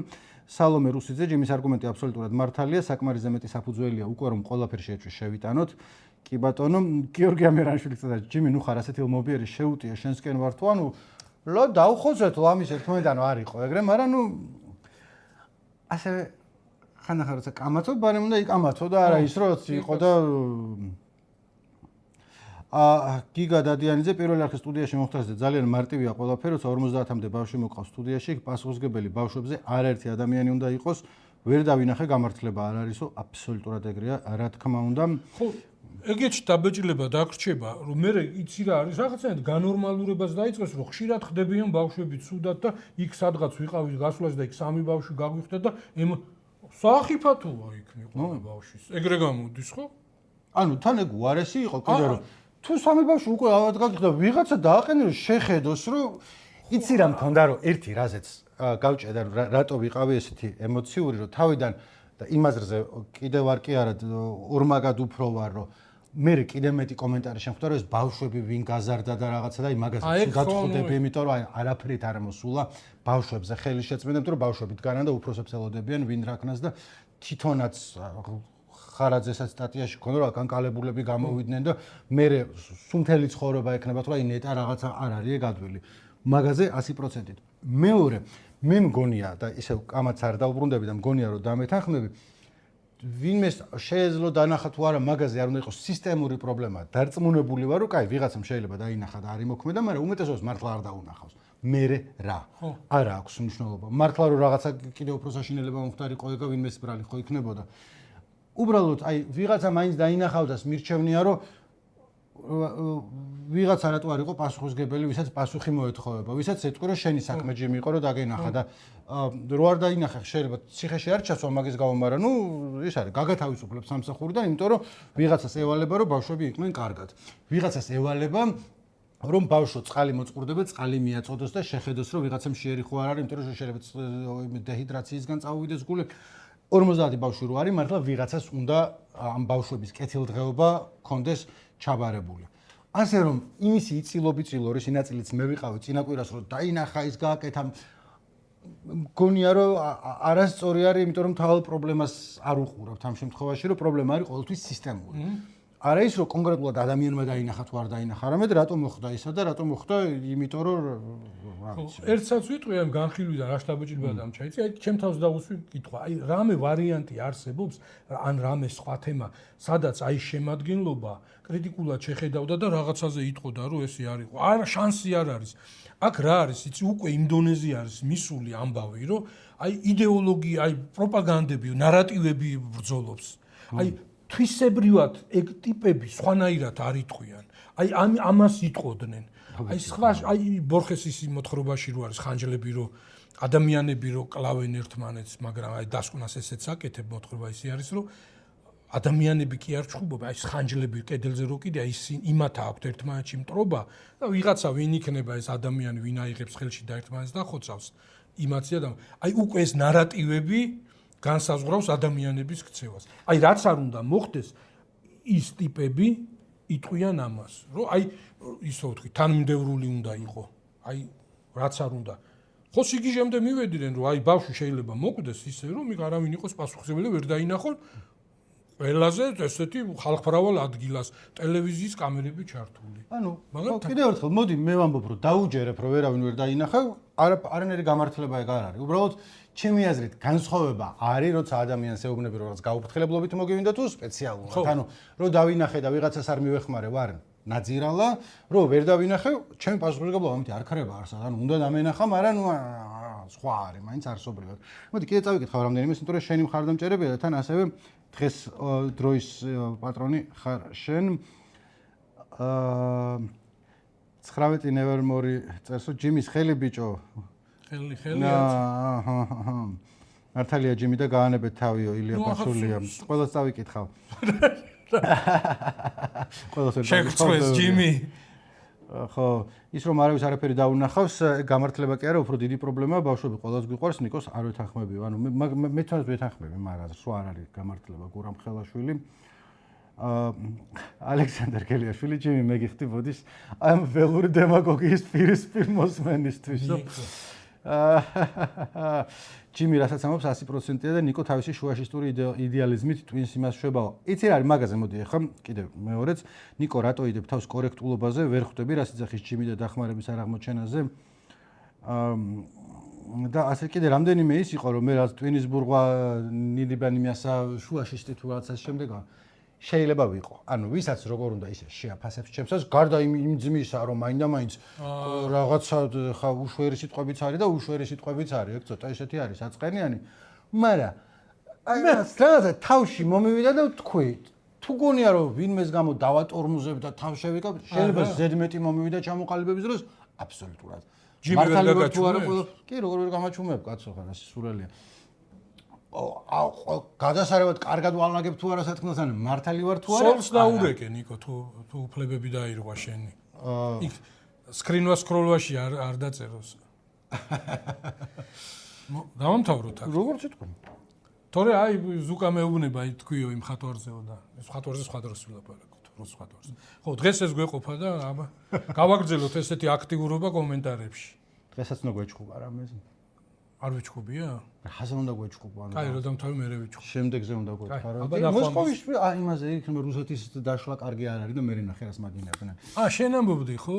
სალომე რუსიძე ჯიმის არგუმენტი აბსოლუტურად მართალია, საკმარისზე მეტი საფუძველია უკვე რომ ყველაფერი შეეჭვი შევიტანოთ. კი ბატონო, გიორგი ამერანშვილი წადა ჯიმი, ნუ ხარ ასეთი ილმობიერი შეუტია შენსკენ ვარ თუ ანუ ლო დავხოცეთ ლამის ერთმანეთანო არ იყო ეგრე, მაგრამ ნუ ასევე ხანახარ როცა კამათო, ბარემ უნდა იკამათო და არა ის რომ იყო და გიგა დადიანიძე პირველ არხის სტუდიაში მოხდაზე ძალიან მარტივია ყველაფერი, როცა 50-მდე ბავშვი მოყავს სტუდიაში, პასუხისგებელი ბავშვებზე არაერთი ადამიანი უნდა იყოს, ვერ დავინახე გამართლება არ არისო, აბსოლუტურად ეგრეა, რა თქმა უნდა. ხო, ეგეთი დაბეჭდილება დაგრჩება, რომ მე იცი რა არის, რაღაცნაირად განორმალურებას დაიწყეს, რომ ხშირად ხდებიან ბავშვები ცუდად და იქ სადღაც ვიყავი გასვლას და იქ სამი ბავშვი გაგვიხდა და საახიფათოა იქ მიყოლა ბავშვის. ეგრე გამოდის, ხო? ანუ თან ეგ უარესი იყო კიდე რომ თუ სამი ბავშვი უკვე ავადგა ვიღაცა დააყენე შეხედოს რომ იცი რა მქონდა რომ ერთი რაზეც გავჭედა რატო ვიყავი ესეთი ემოციური რომ თავიდან და იმაზრზე კიდევ არ კი არა ორმაგად უფრო ვარ რომ მე კიდე მეტი კომენტარი შემხვდა რომ ეს ბავშვები ვინ გაზარდა და რაღაცა და აი მაგას გაწყვეტები იმიტომ რომ არაფრით არ მოსულა ბავშვებზე ხელი შეწმენდა იმიტომ რომ ბავშვები დგანან და უფროსებს ელოდებიან ვინ რაკნას და თვითონაც ხარაძესაც სტატიაში ქონდა რომ კანკალებულები გამოვიდნენ და მე სუნთელი ცხოვრება ექნება თუ აი ნეტა რაღაცა არ არის ეგ ადვილი მაგაზე 100%-ით მეორე მე მგონია და ისევ კამაც არ დაუბრუნდები და მგონია რომ დამეთანხმები ვინმე შეეძლო დანახა თუ არა მაგაზე არ უნდა იყოს სისტემური პრობლემა დარწმუნებული ვარ რომ კაი ვიღაცამ შეიძლება დაინახა და არ იმოქმედა მაგრამ უმეტესობას მართლა არ დაუნახავს მე რა არა აქვს მნიშვნელობა მართლა რომ რაღაცა კიდევ უფრო საშინელება მომხდარიყო ეგა ვინმეს ბრალი ხო იქნებოდა უბრალოდ აი ვიღაცა მაინც დაინახავდას მირჩევნია რომ ვიღაცა რატო არ იყო პასუხისგებელი ვისაც პასუხი მოეთხოვება ვისაც ეთქვი რომ შენი საქმე ჯიმი იყო რომ დაგენახა და რო არ დაინახე შეიძლება ციხეში არ ჩასვა მაგის გამო მაგრამ ნუ ის არის გაგათავისუფლებ სამსახურიდან იმიტომ რომ ვიღაცას ევალება რომ ბავშვები იყვნენ კარგად ვიღაცას ევალება რომ ბავშვო წყალი მოწყურდება წყალი მიაწოდოს და შეხედოს რომ ვიღაცამ შეერი ხო არ არის იმიტომ რომ შეიძლება დეჰიდრაციისგან წავიდეს გული 50 ბავშვი რო არის მართლა ვიღაცას უნდა ამ ბავშვების კეთილდღეობა კონდეს ჩაბარებული. ასე რომ იმისი იწილობიწილო რის ინაწილიც მე ვიყავი წინა კვირას რომ დაინახა ის გააკეთა მგონია რომ არასწორი არის იმიტომ რომ თავალ პრობლემას არ უყურავთ ამ შემთხვევაში რომ პრობლემა არის ყოველთვის სისტემური. არა ის რომ კონკრეტულად ადამიანმა დაინახა თუ არ დაინახა, არამედ რატომ მოხდა ისა და რატომ მოხდა იმიტომ რომ რა ვიცი. ერთსაც ვიტყვი ამ განხილვიდან რა შტაბეჭდილება დამჩაიცი, აი ჩემ თავს დავუსვი კითხვა, აი რამე ვარიანტი არსებობს, ან რამე სხვა თემა, სადაც აი შემადგენლობა კრიტიკულად შეხედავდა და რაღაცაზე იტყოდა რომ ესე არ იყო. არა შანსი არ არის. აქ რა არის, იცი უკვე იმ დონეზე არის მისული ამბავი, რომ აი იდეოლოგია, აი პროპაგანდები, ნარატივები ბრძოლობს. აი თვისებრივად ეგ ტიპები სხვანაირად არ იტყვიან. აი ამას იტყოდნენ. აი სხვა აი ბორხესის მოთხრობაში რო არის ხანჯლები რო ადამიანები რო კლავენ ერთმანეთს, მაგრამ აი დასკვნას ესეც აკეთებ მოთხრობა ისე არის რომ ადამიანები კი არ ჩხუბობენ, აი ხანჯლები კედელზე რო კიდე აი იმათ აქვთ ერთმანეთში მტრობა და ვიღაცა ვინ იქნება ეს ადამიანი ვინ აიღებს ხელში და ერთმანეთს დახოცავს იმაცია და აი უკვე ეს ნარატივები განსაზღვრავს ადამიანების ქცევას. აი რაც არ უნდა მოხდეს, ის ტიპები იტყვიან ამას, რომ აი ისო ვთქვი, თანმიმდევრული უნდა იყო. აი რაც არ უნდა. ხო სიგიჟემდე მივედიდნენ, რომ აი ბავშვი შეიძლება მოკვდეს ისე, რომ იქ არავინ იყოს პასუხისმგებელი, ვერ დაინახონ. ყველაზე ესეთი ხალხმრავალ ადგილას ტელევიზიის კამერები ჩართული. ანუ მაგრამ კიდევ ერთხელ მოდი მე ვამბობ რომ დაუჯერებ რომ ვერავინ ვერ დაინახავ, არანაირი გამართლება ეგ არ არის. უბრალოდ ჩემი აზრით განსხვავება არის, როცა ადამიანს ეუბნები რომ რაღაც გაუფრთხილებლობით მოგივინდა თუ სპეციალურად. ანუ რომ დავინახე და ვიღაცას არ მივეხმარე ვარ ნაძირალა, რომ ვერ დავინახე, ჩემი პასუხისმგებლობა ამით არ ხარება არსად. ანუ უნდა დამენახა, მაგრამ ნუ სხვა არის, მაინც არსობრივად. მოდი კიდე წავიკითხავ რამდენიმე, იმიტომ რომ შენი მხარდამჭერებია და თან ასევე დღეს დროის პატრონი ხარ შენ. 19 ნოემბერი წერს ჯიმის ხელი ბიჭო. ხელი. მართალია ჯიმი და გაანებეთ თავიო ილია პასულია. ყველას წავიკითხავ. შეგწყვეს ჯიმი. ხო, ის რომ არავის არაფერი დაუნახავს, გამართლება კი არა, უფრო დიდი პრობლემაა, ბავშვები ყველას გვიყვარს, ნიკოს არ ვეთანხმებიო. ანუ მე თვითონ ვეთანხმები, მაგრამ სულ არ არის გამართლება გურამ ხელაშვილი. ალექსანდრ გელიაშვილი, ჯიმი მეგიხდი ბოდის ამ ველური დემაგოგიის პირისპირ მოსმენისთვისო. ჯიმი რასაც ამბობს 100%-ია და ნიკო თავისი შუაშისტური იდეალიზმით ტვინს იმას შვებაო. იცი რა არის მაგაზე, მოდი ახლა კიდევ მეორეც ნიკო რატო იდებ თავს კორექტულობაზე, ვერ ხვდები რა სიძახის ჯიმი და დახმარების არ აღმოჩენაზე. და ასე კიდე რამდენიმე ის იყო რომ მე რაც ტვინის ბურღვა ნიდიბანი მიასა შუაშისტი თუ რაღაცას შემდეგ შეიძლება ვიყო. ანუ ვისაც როგორ უნდა ისე შეაფასებს ჩემსაც, გარდა იმ ძმისა რომ მაინდა-მაინც რაღაცა ხა უშვერი სიტყვებიც არის და უშვერი სიტყვებიც არის, ეგ ცოტა ისეთი არის საწყენიანი. მაგრამ აი რაღაცა თავში მომივიდა და თქვი, თუ გონია რომ ვინმეს გამო დავატორმუზებ და თავ შევიკავ, შეიძლება ზედმეტი მომივიდა ჩამოყალიბების დროს აბსოლუტურად. მართალი ვარ თუ არა, კი როგორ ვერ გამაჩუმებ კაცო ხარ, ასე სურელია. გადასარევად კარგად ვალნაგებ თუ არა სათქმელს, ან მართალი ვარ თუ არა? სოლს დაურეკე ნიკო, თუ უფლებები დაირღვა შენი. იქ სკრინვა სკროლვაში არ დაწეროს. დავამთავროთ აქ. როგორც იტყვი. თორე აი ზუკა მეუბნება აი თქვიო იმ ხატვარზეო და ეს ხატვარზე სხვა დროს ვილაპარაკოთ, როს ხატვარზე. ხო, დღეს ეს გვეყოფა და აბა გავაგრძელოთ ესეთი აქტიურობა კომენტარებში. დღესაც უნდა გვეჭხუბა რამეს? არ ვიჩხუბია? ხაზა უნდა გვეჭხუბა. კაი, რომ დამთავრე მე ვიჩხუბ. შემდეგზე უნდა გვეჭხა რა. აბა ნახო. მოსკოვის აი იმაზე იქნება რუსეთის დაშლა კარგი არ არის და მე ნახე რას მაგინებდნენ. შენ ამბობდი ხო?